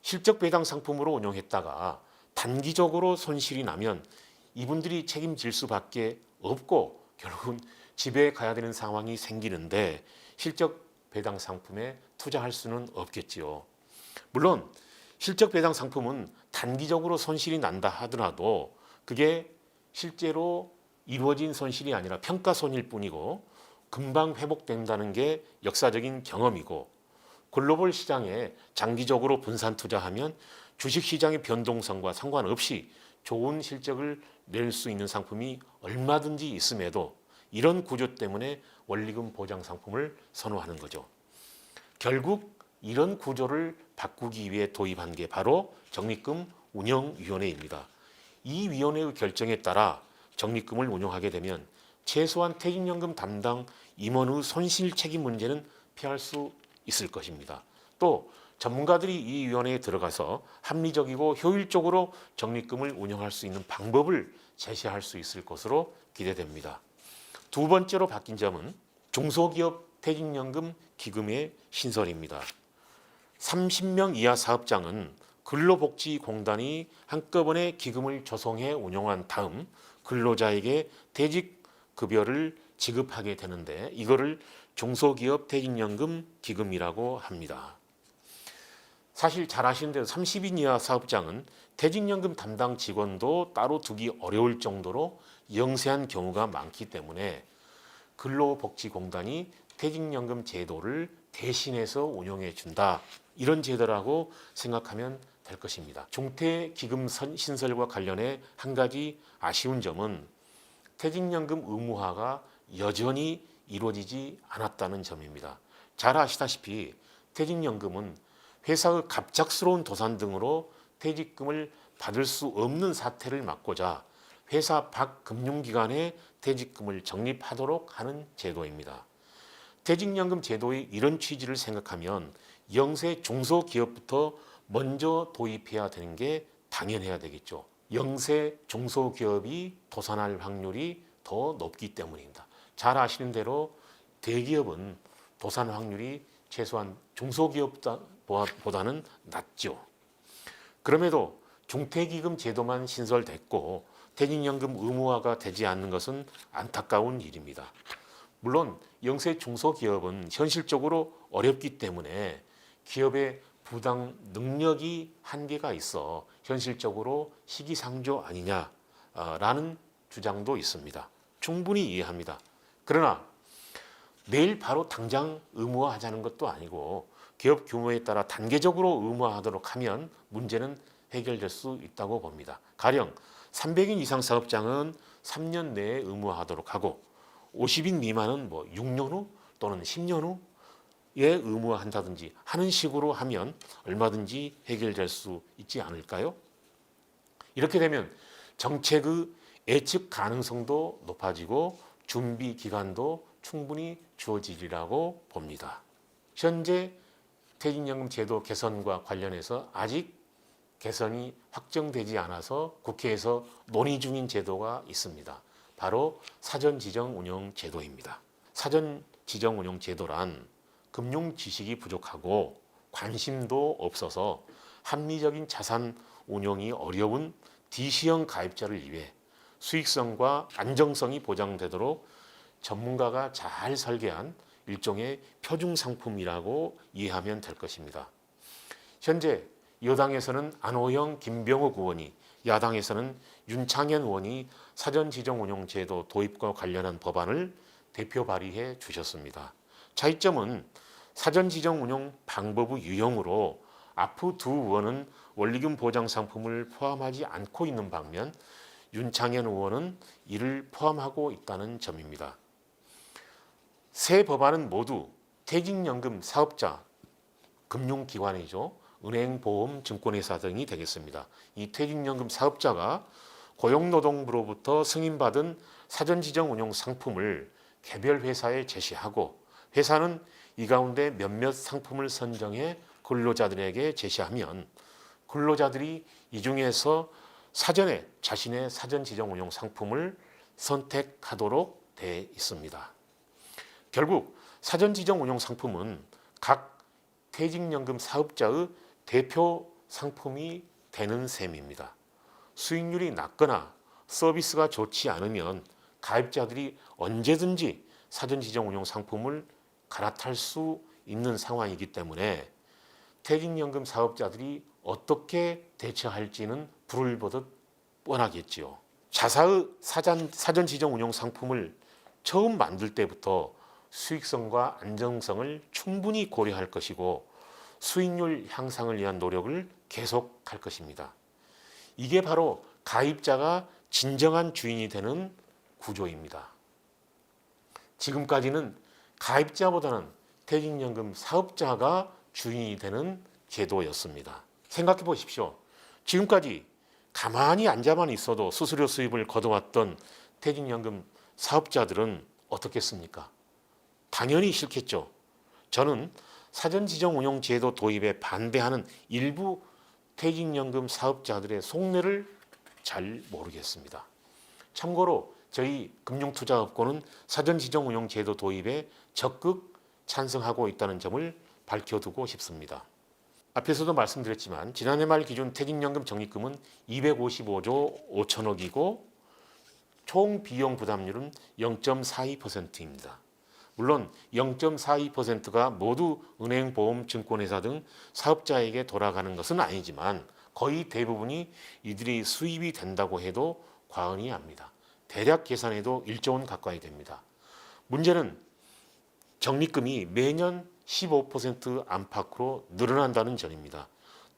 실적 배당 상품으로 운영했다가 단기적으로 손실이 나면 이분들이 책임질 수밖에 없고 결국은 집에 가야 되는 상황이 생기는데 실적 배당 상품에 투자할 수는 없겠지요. 물론 실적 배당 상품은 단기적으로 손실이 난다 하더라도 그게 실제로 이루어진 손실이 아니라 평가손일 뿐이고 금방 회복된다는 게 역사적인 경험이고 글로벌 시장에 장기적으로 분산 투자하면 주식시장의 변동성과 상관없이 좋은 실적을 낼 수 있는 상품이 얼마든지 있음에도 이런 구조 때문에 원리금 보장 상품을 선호하는 거죠. 결국 이런 구조를 바꾸기 위해 도입한 게 바로 적립금 운영위원회입니다. 이 위원회의 결정에 따라 적립금을 운용하게 되면 최소한 퇴직연금 담당 임원의 손실 책임 문제는 피할 수 있을 것입니다. 또 전문가들이 이 위원회에 들어가서 합리적이고 효율적으로 적립금을 운영할 수 있는 방법을 제시할 수 있을 것으로 기대됩니다. 두 번째로 바뀐 점은 중소기업 퇴직연금 기금의 신설입니다. 30명 이하 사업장은 근로복지공단이 한꺼번에 기금을 조성해 운영한 다음 근로자에게 퇴직급여를 지급하게 되는데 이거를 중소기업 퇴직연금 기금이라고 합니다. 사실 잘 아시는 대로 30인 이하 사업장은 퇴직연금 담당 직원도 따로 두기 어려울 정도로 영세한 경우가 많기 때문에 근로복지공단이 퇴직연금 제도를 대신해서 운영해 준다. 이런 제도라고 생각하면 될 것입니다. 중퇴기금 신설과 관련해 한 가지 아쉬운 점은 퇴직연금 의무화가 여전히 이루어지지 않았다는 점입니다. 잘 아시다시피 퇴직연금은 회사의 갑작스러운 도산 등으로 퇴직금을 받을 수 없는 사태를 막고자 회사 밖 금융기관에 퇴직금을 적립하도록 하는 제도입니다. 퇴직연금 제도의 이런 취지를 생각하면 영세 중소기업부터 먼저 도입해야 되는 게 당연해야 되겠죠. 영세 중소기업이 도산할 확률이 더 높기 때문입니다. 잘 아시는 대로 대기업은 도산 확률이 최소한 중소기업보다는 낮죠. 그럼에도 중퇴기금 제도만 신설됐고 퇴직연금 의무화가 되지 않는 것은 안타까운 일입니다. 물론 영세 중소기업은 현실적으로 어렵기 때문에 기업의 부당 능력이 한계가 있어 현실적으로 시기상조 아니냐라는 주장도 있습니다. 충분히 이해합니다. 그러나 내일 바로 당장 의무화하자는 것도 아니고 기업 규모에 따라 단계적으로 의무화하도록 하면 문제는 해결될 수 있다고 봅니다. 가령 300인 이상 사업장은 3년 내에 의무화하도록 하고 50인 미만은 6년 후 또는 10년 후에 의무화한다든지 하는 식으로 하면 얼마든지 해결될 수 있지 않을까요? 이렇게 되면 정책의 예측 가능성도 높아지고 준비 기간도 충분히 주어지리라고 봅니다. 현재 퇴직연금 제도 개선과 관련해서 아직 개선이 확정되지 않아서 국회에서 논의 중인 제도가 있습니다. 바로 사전지정운용제도입니다. 사전지정운용제도란 금융 지식이 부족하고 관심도 없어서 합리적인 자산 운용이 어려운 DC형 가입자를 위해 수익성과 안정성이 보장되도록 전문가가 잘 설계한 일종의 표준 상품이라고 이해하면 될 것입니다. 현재 여당에서는 안호영, 김병욱 의원이, 야당에서는 윤창현 의원이 사전지정운용제도 도입과 관련한 법안을 대표 발의해 주셨습니다. 차이점은 사전지정운용 방법의 유형으로 앞후 두 의원은 원리금 보장 상품을 포함하지 않고 있는 반면 윤창현 의원은 이를 포함하고 있다는 점입니다. 세 법안은 모두 퇴직연금 사업자, 금융기관이죠. 은행, 보험, 증권회사 등이 되겠습니다. 이 퇴직연금 사업자가 고용노동부로부터 승인받은 사전지정운용 상품을 개별 회사에 제시하고 회사는 이 가운데 몇몇 상품을 선정해 근로자들에게 제시하면 근로자들이 이 중에서 사전에 자신의 사전지정운용 상품을 선택하도록 되어 있습니다. 결국 사전지정운용 상품은 각 퇴직연금 사업자의 대표 상품이 되는 셈입니다. 수익률이 낮거나 서비스가 좋지 않으면 가입자들이 언제든지 사전지정운용 상품을 갈아탈 수 있는 상황이기 때문에 퇴직연금 사업자들이 어떻게 대처할지는 불을 보듯 뻔하겠지요. 자사의 사전지정운용 상품을 처음 만들 때부터 수익성과 안정성을 충분히 고려할 것이고 수익률 향상을 위한 노력을 계속할 것입니다. 이게 바로 가입자가 진정한 주인이 되는 구조입니다. 지금까지는 가입자보다는 퇴직연금 사업자가 주인이 되는 제도였습니다. 생각해 보십시오. 지금까지 가만히 앉아만 있어도 수수료 수입을 거둬왔던 퇴직연금 사업자들은 어떻겠습니까? 당연히 싫겠죠. 저는 사전지정운용제도 도입에 반대하는 일부 퇴직연금 사업자들의 속내를 잘 모르겠습니다. 참고로 저희 금융투자업고는 사전지정운용제도 도입에 적극 찬성하고 있다는 점을 밝혀두고 싶습니다. 앞에서도 말씀드렸지만 지난해 말 기준 퇴직연금 적립금은 255조 5천억이고 총 비용 부담률은 0.42%입니다. 물론 0.42%가 모두 은행, 보험, 증권회사 등 사업자에게 돌아가는 것은 아니지만 거의 대부분이 이들이 수입이 된다고 해도 과언이 아닙니다. 대략 계산해도 1조 원 가까이 됩니다. 문제는 적립금이 매년 15% 안팎으로 늘어난다는 점입니다.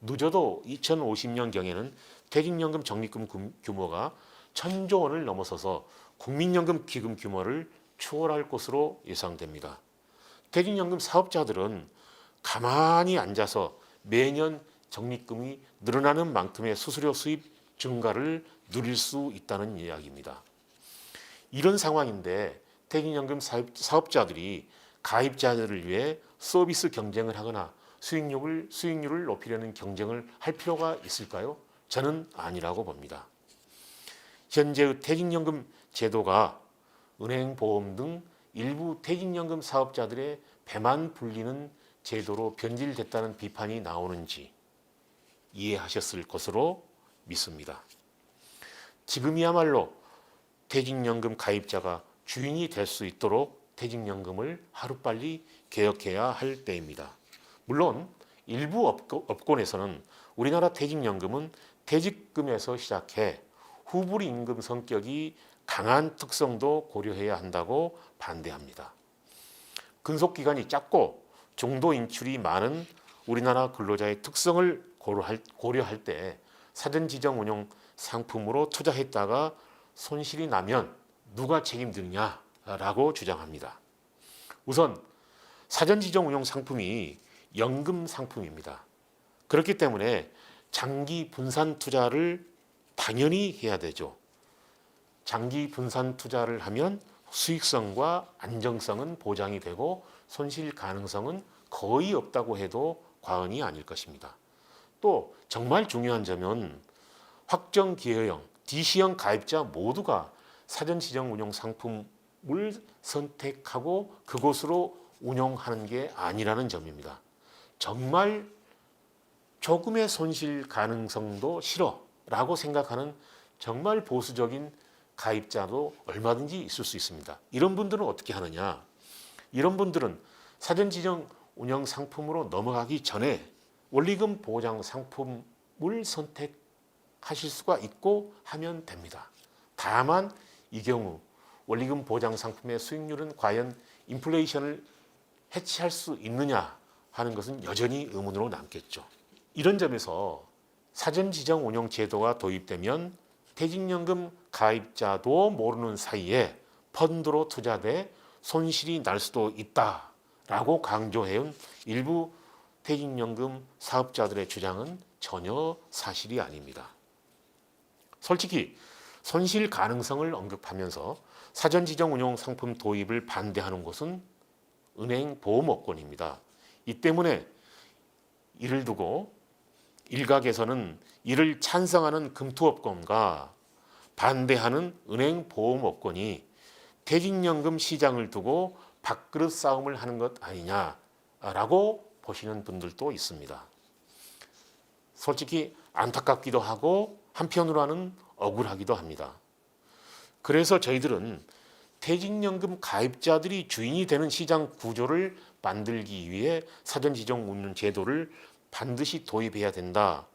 늦어도 2050년경에는 퇴직연금 적립금 규모가 1,000조 원을 넘어서서 국민연금 기금 규모를 추월할 것으로 예상됩니다. 퇴직연금 사업자들은 가만히 앉아서 매년 적립금이 늘어나는 만큼의 수수료 수입 증가를 누릴 수 있다는 이야기입니다. 이런 상황인데 퇴직연금 사업자들이 가입자들을 위해 서비스 경쟁을 하거나 수익률을 높이려는 경쟁을 할 필요가 있을까요? 저는 아니라고 봅니다. 현재의 퇴직연금 제도가 은행, 보험 등 일부 퇴직연금 사업자들의 배만 불리는 제도로 변질됐다는 비판이 나오는지 이해하셨을 것으로 믿습니다. 지금이야말로 퇴직연금 가입자가 주인이 될 수 있도록 퇴직연금을 하루빨리 개혁해야 할 때입니다. 물론 일부 업권에서는 우리나라 퇴직연금은 퇴직금에서 시작해 후불 임금 성격이 강한 특성도 고려해야 한다고 반대합니다. 근속기간이 짧고 중도 인출이 많은 우리나라 근로자의 특성을 고려할 때 사전지정 운용 상품으로 투자했다가 손실이 나면 누가 책임지느냐라고 주장합니다. 우선 사전지정 운용 상품이 연금 상품입니다. 그렇기 때문에 장기 분산 투자를 당연히 해야 되죠. 장기 분산 투자를 하면 수익성과 안정성은 보장이 되고 손실 가능성은 거의 없다고 해도 과언이 아닐 것입니다. 또 정말 중요한 점은 확정 기여형, DC형 가입자 모두가 사전지정 운용 상품을 선택하고 그곳으로 운용하는 게 아니라는 점입니다. 정말 조금의 손실 가능성도 싫어라고 생각하는 정말 보수적인 가입자도 얼마든지 있을 수 있습니다. 이런 분들은 어떻게 하느냐? 이런 분들은 사전지정 운영 상품으로 넘어가기 전에 원리금 보장 상품을 선택하실 수가 있고 하면 됩니다. 다만 이 경우 원리금 보장 상품의 수익률은 과연 인플레이션을 해치할 수 있느냐 하는 것은 여전히 의문으로 남겠죠. 이런 점에서 사전지정 운용 제도가 도입되면 퇴직연금 가입자도 모르는 사이에 펀드로 투자돼 손실이 날 수도 있다라고 강조해온 일부 퇴직연금 사업자들의 주장은 전혀 사실이 아닙니다. 솔직히 손실 가능성을 언급하면서 사전지정 운용 상품 도입을 반대하는 곳은 은행 보험업권입니다. 이 때문에 이를 두고 일각에서는 이를 찬성하는 금투업권과 반대하는 은행 보험업권이 퇴직연금 시장을 두고 밥그릇 싸움을 하는 것 아니냐라고 보시는 분들도 있습니다. 솔직히 안타깝기도 하고 한편으로는 억울하기도 합니다. 그래서 저희들은 퇴직연금 가입자들이 주인이 되는 시장 구조를 만들기 위해 사전지정 운용 제도를 반드시 도입해야 된다.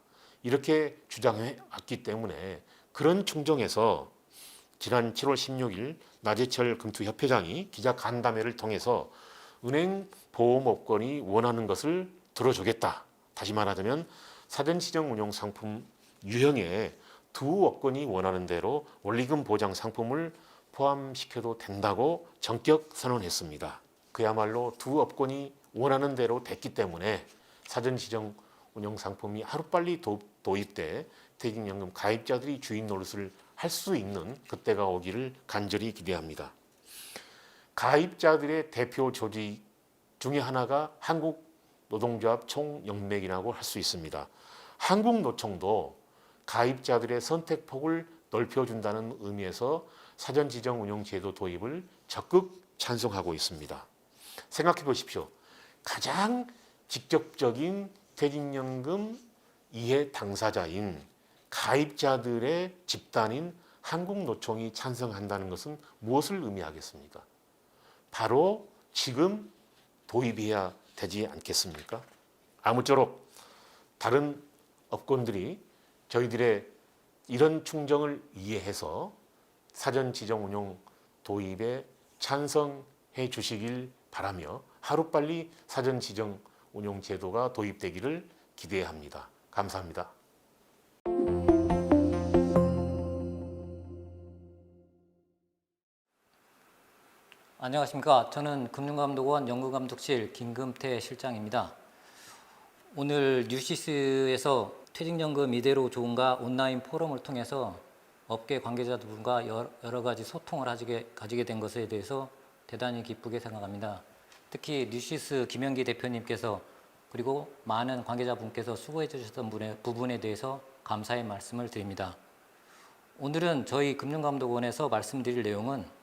이렇게 주장해 왔기 때문에 그런 충정에서 지난 7월 16일 나재철 금투협회장이 기자간담회를 통해서 은행 보험업권이 원하는 것을 들어주겠다. 다시 말하자면 사전지정 운용 상품 유형에 두 업권이 원하는 대로 원리금 보장 상품을 포함시켜도 된다고 전격 선언했습니다. 그야말로 두 업권이 원하는 대로 됐기 때문에 사전지정 운용 상품이 하루빨리 도입돼 퇴직연금 가입자들이 주인 노릇을 할 수 있는 그때가 오기를 간절히 기대합니다. 가입자들의 대표 조직 중에 하나가 한국노동조합 총연맹이라고 할 수 있습니다. 한국노총도 가입자들의 선택폭을 넓혀준다는 의미에서 사전지정 운용 제도 도입을 적극 찬성하고 있습니다. 생각해 보십시오. 가장 직접적인 퇴직연금 이해 당사자인 가입자들의 집단인 한국노총이 찬성한다는 것은 무엇을 의미하겠습니까? 바로 지금 도입해야 되지 않겠습니까? 아무쪼록 다른 업권들이 저희들의 이런 충정을 이해해서 사전 지정 운용 도입에 찬성해 주시길 바라며 하루빨리 사전 지정 운용 제도가 도입되기를 기대합니다. 감사합니다. 안녕하십니까. 저는 금융감독원 연구감독실 김금태 실장입니다. 오늘 뉴시스에서 퇴직연금 이대로 좋은가 온라인 포럼을 통해서 업계 관계자들과 여러 가지 소통을 가지게 된 것에 대해서 대단히 기쁘게 생각합니다. 특히 뉴시스 김영기 대표님께서 그리고 많은 관계자분께서 수고해 주셨던 부분에 대해서 감사의 말씀을 드립니다. 오늘은 저희 금융감독원에서 말씀드릴 내용은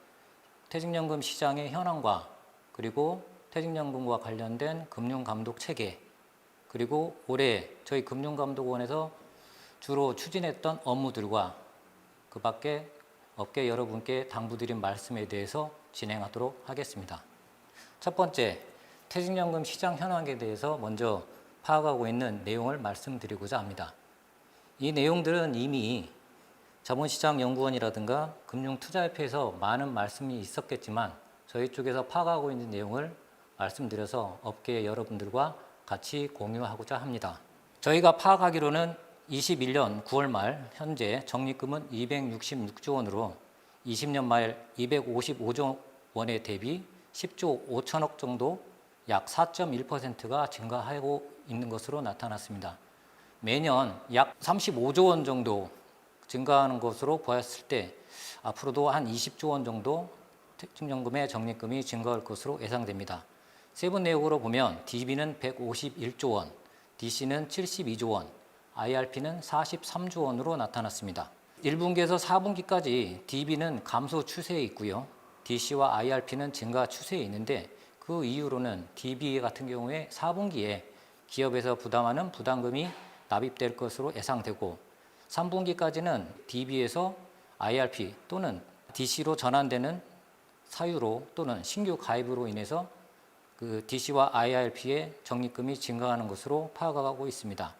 퇴직연금 시장의 현황과 그리고 퇴직연금과 관련된 금융감독 체계, 그리고 올해 저희 금융감독원에서 주로 추진했던 업무들과 그 밖에 업계 여러분께 당부드린 말씀에 대해서 진행하도록 하겠습니다. 첫 번째, 퇴직연금 시장 현황에 대해서 먼저 파악하고 있는 내용을 말씀드리고자 합니다. 이 내용들은 이미 자본시장연구원이라든가 금융투자협회에서 많은 말씀이 있었겠지만 저희 쪽에서 파악하고 있는 내용을 말씀드려서 업계 여러분들과 같이 공유하고자 합니다. 저희가 파악하기로는 21년 9월 말 현재 적립금은 266조 원으로 20년 말 255조 원에 대비 10조 5천억 정도 약 4.1%가 증가하고 있는 것으로 나타났습니다. 매년 약 35조 원 정도 증가하는 것으로 보았을 때 앞으로도 한 20조 원 정도 퇴직연금의 적립금이 증가할 것으로 예상됩니다. 세부 내역으로 보면 DB는 151조 원, DC는 72조 원, IRP는 43조 원으로 나타났습니다. 1분기에서 4분기까지 DB는 감소 추세에 있고요. DC와 IRP는 증가 추세에 있는데 그 이유로는 DB 같은 경우에 4분기에 기업에서 부담하는 부담금이 납입될 것으로 예상되고 3분기까지는 DB에서 IRP 또는 DC로 전환되는 사유로 또는 신규 가입으로 인해서 그 DC와 IRP의 적립금이 증가하는 것으로 파악하고 있습니다.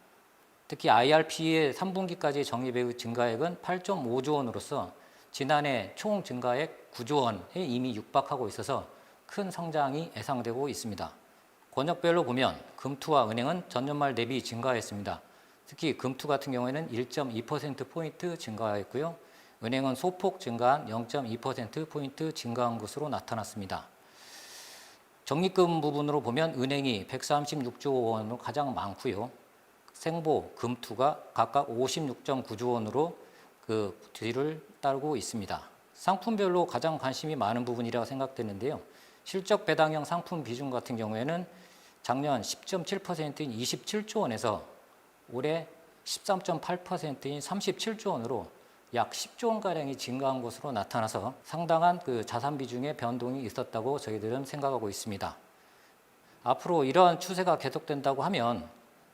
특히 IRP의 3분기까지 적립액의 증가액은 8.5조 원으로서 지난해 총 증가액 9조 원에 이미 육박하고 있어서 큰 성장이 예상되고 있습니다. 권역별로 보면 금투와 은행은 전년 말 대비 증가했습니다. 특히 금투 같은 경우에는 1.2%포인트 증가했고요. 은행은 소폭 증가한 0.2%포인트 증가한 것으로 나타났습니다. 적립금 부분으로 보면 은행이 136조 원으로 가장 많고요. 생보, 금투가 각각 56.9조 원으로 그 뒤를 따르고 있습니다. 상품별로 가장 관심이 많은 부분이라고 생각되는데요. 실적 배당형 상품 비중 같은 경우에는 작년 10.7%인 27조 원에서 올해 13.8%인 37조 원으로 약 10조 원가량이 증가한 것으로 나타나서 상당한 그 자산 비중의 변동이 있었다고 저희들은 생각하고 있습니다. 앞으로 이러한 추세가 계속된다고 하면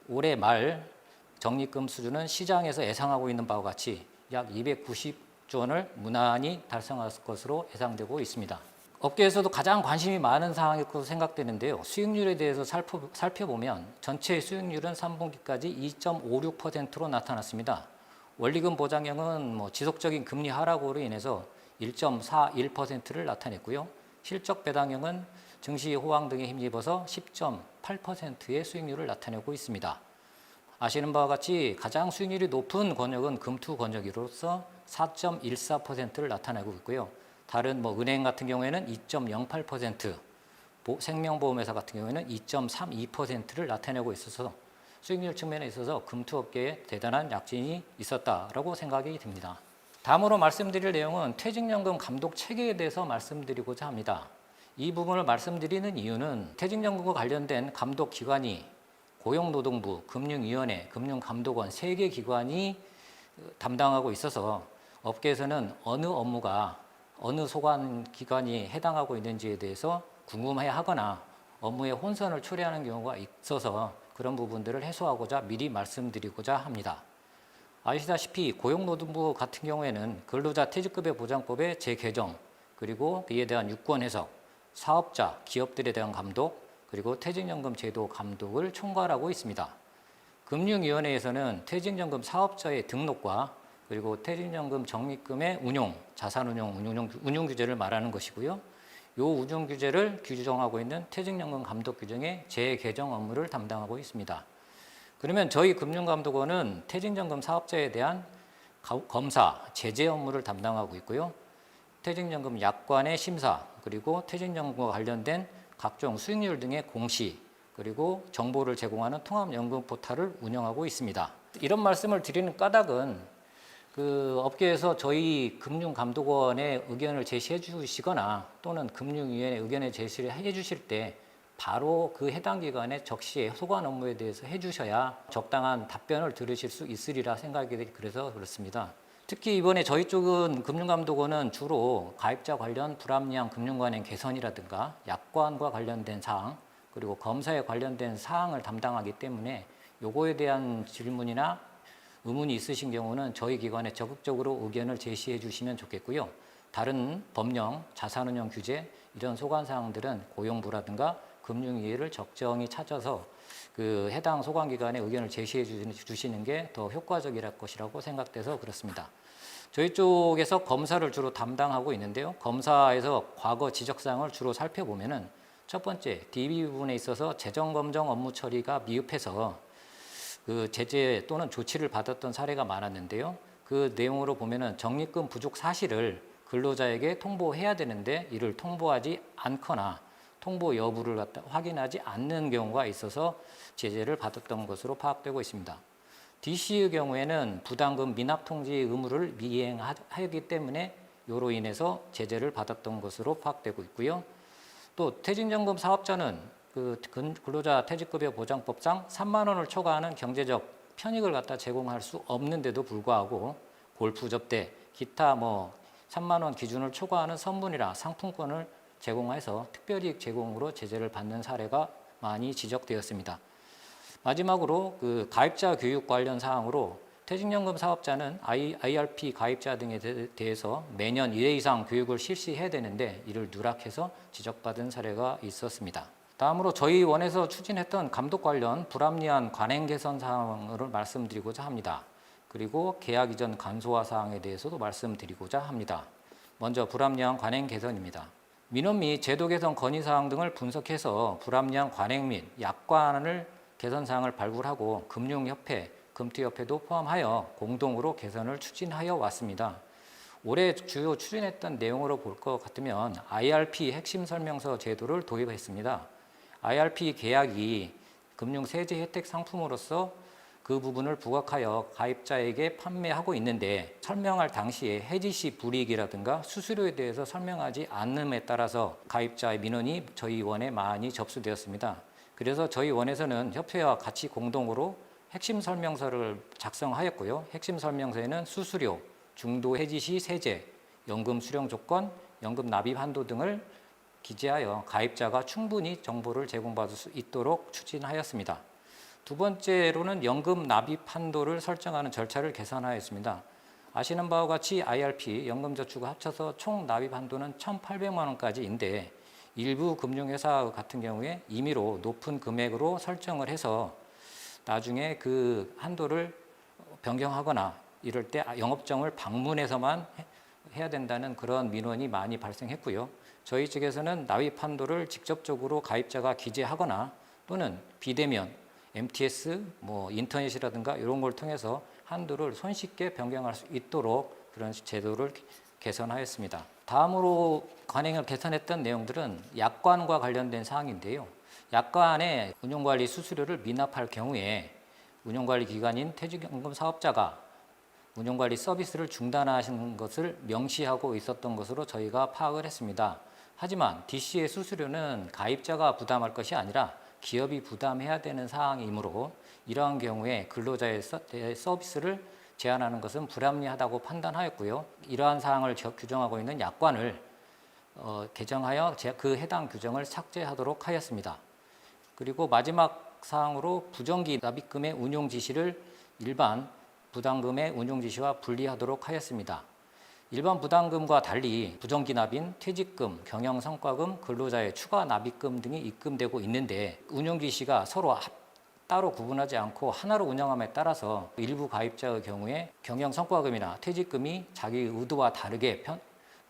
올해 말 적립금 수준은 시장에서 예상하고 있는 바와 같이 약 290조 원을 무난히 달성할 것으로 예상되고 있습니다. 업계에서도 가장 관심이 많은 사항일 것으로 생각되는데요. 수익률에 대해서 살펴보면 전체 수익률은 3분기까지 2.56%로 나타났습니다. 원리금 보장형은 지속적인 금리 하락으로 인해서 1.41%를 나타냈고요. 실적 배당형은 증시 호황 등에 힘입어서 10.8%의 수익률을 나타내고 있습니다. 아시는 바와 같이 가장 수익률이 높은 권역은 금투 권역으로서 4.14%를 나타내고 있고요. 다른 은행 같은 경우에는 2.08%, 생명보험회사 같은 경우에는 2.32%를 나타내고 있어서 수익률 측면에 있어서 금투업계에 대단한 약진이 있었다라고 생각이 듭니다. 다음으로 말씀드릴 내용은 퇴직연금 감독 체계에 대해서 말씀드리고자 합니다. 이 부분을 말씀드리는 이유는 퇴직연금과 관련된 감독 기관이 고용노동부, 금융위원회, 금융감독원 3개 기관이 담당하고 있어서 업계에서는 어느 업무가 어느 소관 기관이 해당하고 있는지에 대해서 궁금해하거나 업무에 혼선을 초래하는 경우가 있어서 그런 부분들을 해소하고자 미리 말씀드리고자 합니다. 아시다시피 고용노동부 같은 경우에는 근로자 퇴직급여 보장법의 재개정 그리고 이에 대한 유권 해석, 사업자, 기업들에 대한 감독, 그리고 퇴직연금 제도 감독을 총괄하고 있습니다. 금융위원회에서는 퇴직연금 사업자의 등록과 그리고 퇴직연금 적립금의 운용, 자산운용 규제를 말하는 것이고요. 이 운용 규제를 규정하고 있는 퇴직연금 감독 규정의 재개정 업무를 담당하고 있습니다. 그러면 저희 금융감독원은 퇴직연금 사업자에 대한 검사, 제재 업무를 담당하고 있고요. 퇴직연금 약관의 심사, 그리고 퇴직연금과 관련된 각종 수익률 등의 공시, 그리고 정보를 제공하는 통합연금 포털을 운영하고 있습니다. 이런 말씀을 드리는 까닭은 그 업계에서 저희 금융감독원의 의견을 제시해 주시거나 또는 금융위원회 의견을 제시를 해 주실 때 바로 그 해당 기관에 적시에 소관 업무에 대해서 해 주셔야 적당한 답변을 들으실 수 있으리라 생각이 그래서 그렇습니다. 특히 이번에 저희 쪽은 금융감독원은 주로 가입자 관련 불합리한 금융관행 개선이라든가 약관과 관련된 사항, 그리고 검사에 관련된 사항을 담당하기 때문에 요거에 대한 질문이나 의문이 있으신 경우는 저희 기관에 적극적으로 의견을 제시해 주시면 좋겠고요. 다른 법령, 자산운용 규제 이런 소관 사항들은 고용부라든가 금융위를 적정히 찾아서 그 해당 소관기관에 의견을 제시해 주시는 게 더 효과적일 것이라고 생각돼서 그렇습니다. 저희 쪽에서 검사를 주로 담당하고 있는데요. 검사에서 과거 지적사항을 주로 살펴보면은 첫 번째, DB 부분에 있어서 재정검정 업무 처리가 미흡해서 그 제재 또는 조치를 받았던 사례가 많았는데요. 그 내용으로 보면은 적립금 부족 사실을 근로자에게 통보해야 되는데 이를 통보하지 않거나 통보 여부를 갖다 확인하지 않는 경우가 있어서 제재를 받았던 것으로 파악되고 있습니다. DC의 경우에는 부담금 미납 통지 의무를 미이행하기 때문에 이로 인해서 제재를 받았던 것으로 파악되고 있고요. 또 퇴직연금 사업자는 그 근로자 퇴직급여 보장법상 3만 원을 초과하는 경제적 편익을 갖다 제공할 수 없는데도 불구하고 골프 접대, 기타 3만 원 기준을 초과하는 선물이나 상품권을 제공해서 특별이익 제공으로 제재를 받는 사례가 많이 지적되었습니다. 마지막으로 그 가입자 교육 관련 사항으로 퇴직연금 사업자는 IRP 가입자 등에 대해서 매년 1회 이상 교육을 실시해야 되는데 이를 누락해서 지적받은 사례가 있었습니다. 다음으로 저희 원에서 추진했던 감독 관련 불합리한 관행 개선 사항을 말씀드리고자 합니다. 그리고 계약 이전 간소화 사항에 대해서도 말씀드리고자 합니다. 먼저 불합리한 관행 개선입니다. 민원 및 제도 개선 건의 사항 등을 분석해서 불합리한 관행 및 약관을 개선 사항을 발굴하고 금융협회, 금투협회도 포함하여 공동으로 개선을 추진하여 왔습니다. 올해 주요 추진했던 내용으로 볼 것 같으면 IRP 핵심 설명서 제도를 도입했습니다. IRP 계약이 금융 세제 혜택 상품으로서 그 부분을 부각하여 가입자에게 판매하고 있는데 설명할 당시에 해지 시 불이익이라든가 수수료에 대해서 설명하지 않음에 따라서 가입자의 민원이 저희 원에 많이 접수되었습니다. 그래서 저희 원에서는 협회와 같이 공동으로 핵심 설명서를 작성하였고요. 핵심 설명서에는 수수료, 중도 해지 시 세제, 연금 수령 조건, 연금 납입 한도 등을 기재하여 가입자가 충분히 정보를 제공받을 수 있도록 추진하였습니다. 두 번째로는 연금 납입 한도를 설정하는 절차를 개선하였습니다. 아시는 바와 같이 IRP, 연금저축을 합쳐서 총 납입 한도는 1,800만 원까지인데 일부 금융회사 같은 경우에 임의로 높은 금액으로 설정을 해서 나중에 그 한도를 변경하거나 이럴 때 영업정을 방문해서만 해야 된다는 그런 민원이 많이 발생했고요. 저희 측에서는 납입 한도를 직접적으로 가입자가 기재하거나 또는 비대면, MTS, 인터넷이라든가 이런 걸 통해서 한도를 손쉽게 변경할 수 있도록 그런 제도를 개선하였습니다. 다음으로 관행을 개선했던 내용들은 약관과 관련된 사항인데요. 약관에 운용관리 수수료를 미납할 경우에 운용관리 기관인 퇴직연금 사업자가 운용관리 서비스를 중단하신 것을 명시하고 있었던 것으로 저희가 파악을 했습니다. 하지만 DC의 수수료는 가입자가 부담할 것이 아니라 기업이 부담해야 되는 사항이므로 이러한 경우에 근로자의 서비스를 제한하는 것은 불합리하다고 판단하였고요. 이러한 사항을 규정하고 있는 약관을 개정하여 그 해당 규정을 삭제하도록 하였습니다. 그리고 마지막 사항으로 부정기 납입금의 운용 지시를 일반 부담금의 운용 지시와 분리하도록 하였습니다. 일반 부담금과 달리 부정기납인, 퇴직금, 경영성과금, 근로자의 추가 납입금 등이 입금되고 있는데 운용 지시가 서로 따로 구분하지 않고 하나로 운영함에 따라서 일부 가입자의 경우에 경영성과금이나 퇴직금이 자기 의도와 다르게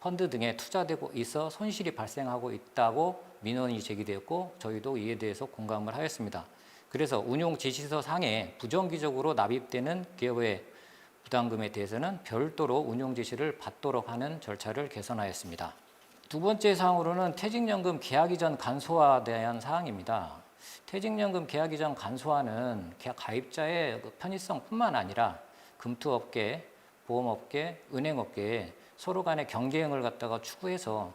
펀드 등에 투자되고 있어 손실이 발생하고 있다고 민원이 제기되었고 저희도 이에 대해서 공감을 하였습니다. 그래서 운용 지시서 상에 부정기적으로 납입되는 기업의 부담금에 대해서는 별도로 운용 지시를 받도록 하는 절차를 개선하였습니다. 두 번째 사항으로는 퇴직연금 계약 이전 간소화에 대한 사항입니다. 퇴직연금 계약 이전 간소화는 가입자의 편의성뿐만 아니라 금투업계, 보험업계, 은행업계에 서로 간의 경쟁을 갖다가 추구해서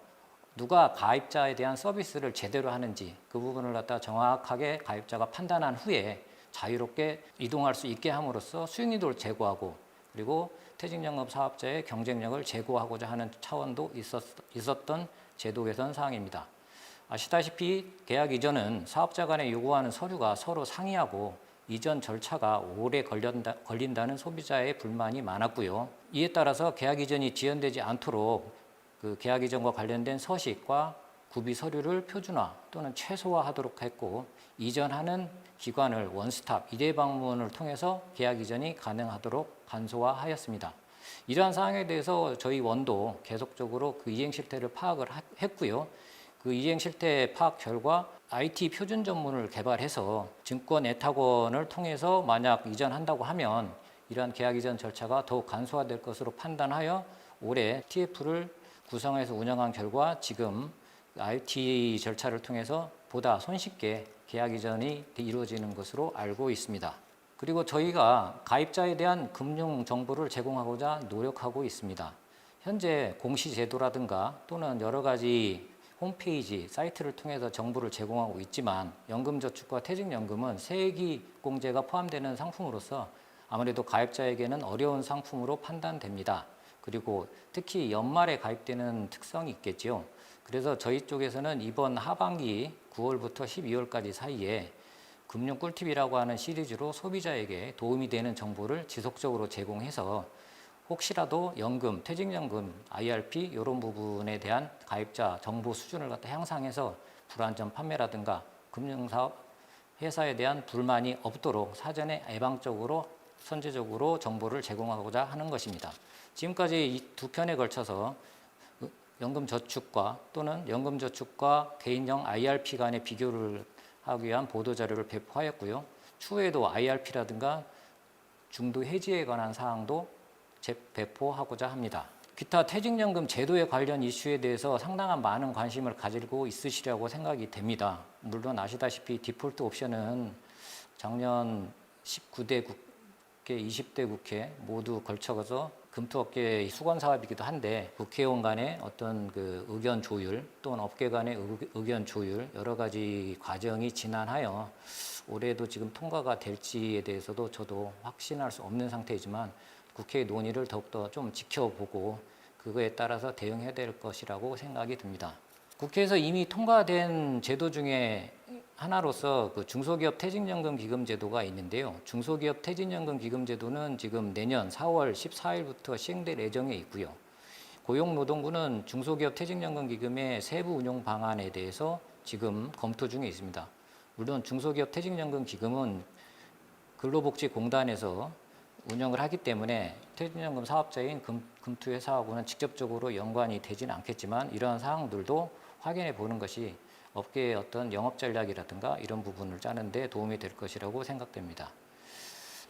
누가 가입자에 대한 서비스를 제대로 하는지 그 부분을 갖다 정확하게 가입자가 판단한 후에 자유롭게 이동할 수 있게 함으로써 수익률을 제고하고 그리고 퇴직연금 사업자의 경쟁력을 제고하고자 하는 차원도 있었던 제도 개선 사항입니다. 아시다시피 계약 이전은 사업자 간에 요구하는 서류가 서로 상이하고 이전 절차가 오래 걸린다는 소비자의 불만이 많았고요. 이에 따라서 계약 이전이 지연되지 않도록 그 계약 이전과 관련된 서식과 구비 서류를 표준화 또는 최소화하도록 했고 이전하는 기관을 원스톱 1회 방문을 통해서 계약 이전이 가능하도록 간소화하였습니다. 이러한 사항에 대해서 저희 원도 계속적으로 그 이행 실태를 파악을 했고요. 그 이행 실태 파악 결과 IT 표준 전문을 개발해서 증권 애탁원을 통해서 만약 이전한다고 하면 이러한 계약 이전 절차가 더욱 간소화될 것으로 판단하여 올해 TF를 구성해서 운영한 결과 지금 IT 절차를 통해서 보다 손쉽게 계약 이전이 이루어지는 것으로 알고 있습니다. 그리고 저희가 가입자에 대한 금융 정보를 제공하고자 노력하고 있습니다. 현재 공시제도라든가 또는 여러 가지 홈페이지, 사이트를 통해서 정보를 제공하고 있지만 연금저축과 퇴직연금은 세액공제가 포함되는 상품으로서 아무래도 가입자에게는 어려운 상품으로 판단됩니다. 그리고 특히 연말에 가입되는 특성이 있겠지요. 그래서 저희 쪽에서는 이번 하반기 9월부터 12월까지 사이에 금융 꿀팁이라고 하는 시리즈로 소비자에게 도움이 되는 정보를 지속적으로 제공해서 혹시라도 연금, 퇴직연금, IRP 이런 부분에 대한 가입자 정보 수준을 갖다 향상해서 불안전 판매라든가 금융사업 회사에 대한 불만이 없도록 사전에 예방적으로 선제적으로 정보를 제공하고자 하는 것입니다. 지금까지 이 두 편에 걸쳐서 연금저축과 또는 연금저축과 개인형 IRP 간의 비교를 하기 위한 보도자료를 배포하였고요. 추후에도 IRP라든가 중도 해지에 관한 사항도 배포하고자 합니다. 기타 퇴직연금 제도에 관련 이슈에 대해서 상당한 많은 관심을 가지고 있으시리라고 생각이 됩니다. 물론 아시다시피 디폴트 옵션은 작년 19대 국회, 20대 국회 모두 걸쳐서 금투업계의 수건 사업이기도 한데 국회의원 간의 어떤 그 의견 조율 또는 업계 간의 의견 조율 여러 가지 과정이 지난하여 올해도 지금 통과가 될지에 대해서도 저도 확신할 수 없는 상태이지만 국회의 논의를 더욱더 좀 지켜보고 그거에 따라서 대응해야 될 것이라고 생각이 듭니다. 국회에서 이미 통과된 제도 중에 하나로서 그 중소기업 퇴직연금 기금 제도가 있는데요. 중소기업 퇴직연금 기금 제도는 지금 내년 4월 14일부터 시행될 예정에 있고요. 고용노동부는 중소기업 퇴직연금 기금의 세부 운용 방안에 대해서 지금 검토 중에 있습니다. 물론 중소기업 퇴직연금 기금은 근로복지공단에서 운영을 하기 때문에 퇴직연금 사업자인 금투회사하고는 직접적으로 연관이 되지는 않겠지만 이러한 사항들도 확인해 보는 것이 업계의 어떤 영업 전략이라든가 이런 부분을 짜는 데 도움이 될 것이라고 생각됩니다.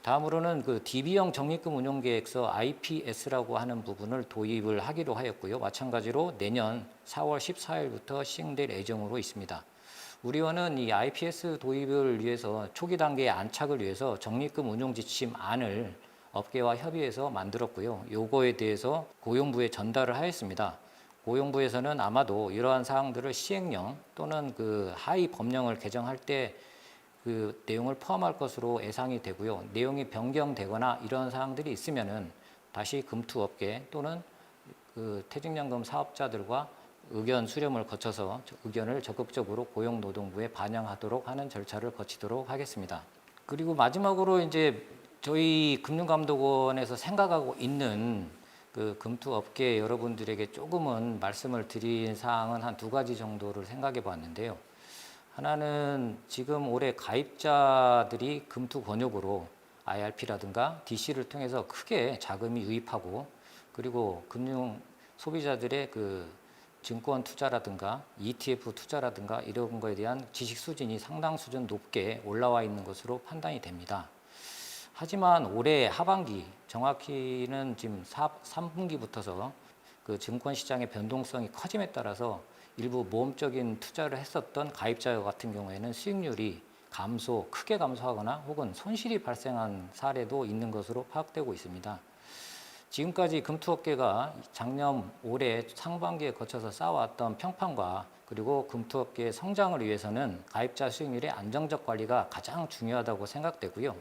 다음으로는 그 DB형 적립금 운용계획서 IPS라고 하는 부분을 도입을 하기로 하였고요. 마찬가지로 내년 4월 14일부터 시행될 예정으로 있습니다. 우리원은 이 IPS 도입을 위해서 초기 단계의 안착을 위해서 적립금 운용 지침안을 업계와 협의해서 만들었고요. 요거에 대해서 고용부에 전달을 하였습니다. 고용부에서는 아마도 이러한 사항들을 시행령 또는 그 하위 법령을 개정할 때 그 내용을 포함할 것으로 예상이 되고요. 내용이 변경되거나 이런 사항들이 있으면은 다시 금투업계 또는 그 퇴직연금 사업자들과 의견 수렴을 거쳐서 의견을 적극적으로 고용노동부에 반영하도록 하는 절차를 거치도록 하겠습니다. 그리고 마지막으로 이제 저희 금융감독원에서 생각하고 있는 그 금투업계 여러분들에게 조금은 말씀을 드린 사항은 한 두 가지 정도를 생각해 봤는데요. 하나는 지금 올해 가입자들이 금투 권역으로 IRP라든가 DC를 통해서 크게 자금이 유입하고, 그리고 금융 소비자들의 그 증권 투자라든가 ETF 투자라든가 이런 거에 대한 지식 수준이 상당 수준 높게 올라와 있는 것으로 판단이 됩니다. 하지만 올해 하반기, 정확히는 지금 3분기부터서 그 증권 시장의 변동성이 커짐에 따라서 일부 모험적인 투자를 했었던 가입자 같은 경우에는 수익률이 크게 감소하거나 혹은 손실이 발생한 사례도 있는 것으로 파악되고 있습니다. 지금까지 금투업계가 작년 올해 상반기에 거쳐서 쌓아왔던 평판과 그리고 금투업계의 성장을 위해서는 가입자 수익률의 안정적 관리가 가장 중요하다고 생각되고요.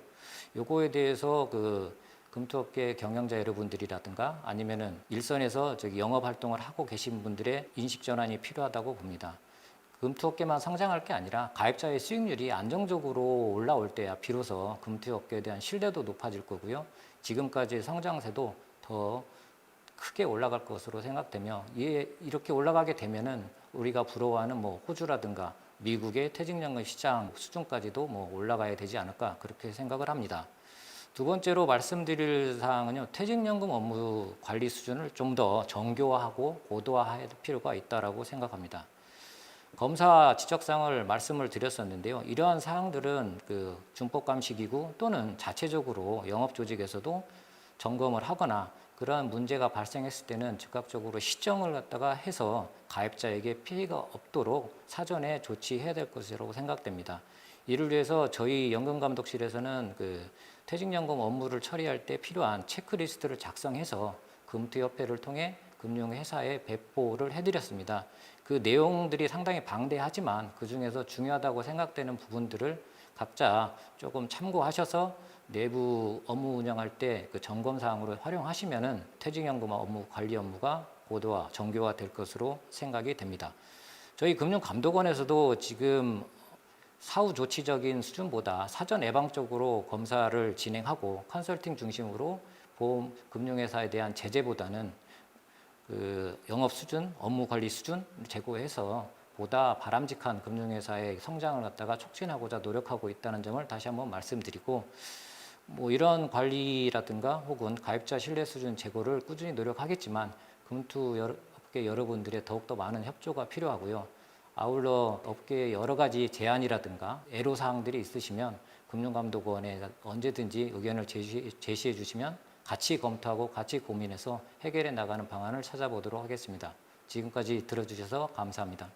요거에 대해서 그 금투업계 경영자 여러분들이라든가 아니면은 일선에서 영업 활동을 하고 계신 분들의 인식 전환이 필요하다고 봅니다. 금투업계만 성장할 게 아니라 가입자의 수익률이 안정적으로 올라올 때야 비로소 금투업계에 대한 신뢰도 높아질 거고요. 지금까지의 성장세도 더 크게 올라갈 것으로 생각되며, 이렇게 올라가게 되면은 우리가 부러워하는 호주라든가 미국의 퇴직연금 시장 수준까지도 올라가야 되지 않을까 그렇게 생각을 합니다. 두 번째로 말씀드릴 사항은요, 퇴직연금 업무 관리 수준을 좀 더 정교화하고 고도화할 필요가 있다라고 생각합니다. 검사 지적사항을 말씀을 드렸었는데요. 이러한 사항들은 그 준법감시기구 또는 자체적으로 영업조직에서도 점검을 하거나 그러한 문제가 발생했을 때는 즉각적으로 시정을 갖다가 해서 가입자에게 피해가 없도록 사전에 조치해야 될 것이라고 생각됩니다. 이를 위해서 저희 연금감독실에서는 그 퇴직연금 업무를 처리할 때 필요한 체크리스트를 작성해서 금투협회를 통해 금융회사에 배포를 해드렸습니다. 그 내용들이 상당히 방대하지만 그 중에서 중요하다고 생각되는 부분들을 각자 조금 참고하셔서 내부 업무 운영할 때 그 점검 사항으로 활용하시면은 퇴직연금 업무 관리 업무가 고도화, 정교화 될 것으로 생각이 됩니다. 저희 금융감독원에서도 지금 사후 조치적인 수준보다 사전 예방적으로 검사를 진행하고 컨설팅 중심으로 보험 금융회사에 대한 제재보다는 그 영업 수준, 업무 관리 수준 제고해서 보다 바람직한 금융회사의 성장을 갖다가 촉진하고자 노력하고 있다는 점을 다시 한번 말씀드리고, 이런 관리라든가 혹은 가입자 신뢰 수준 제고를 꾸준히 노력하겠지만 금투업계 여러분들의 더욱더 많은 협조가 필요하고요. 아울러 업계의 여러 가지 제안이라든가 애로사항들이 있으시면 금융감독원에 언제든지 의견을 제시해 주시면 같이 검토하고 같이 고민해서 해결해 나가는 방안을 찾아보도록 하겠습니다. 지금까지 들어주셔서 감사합니다.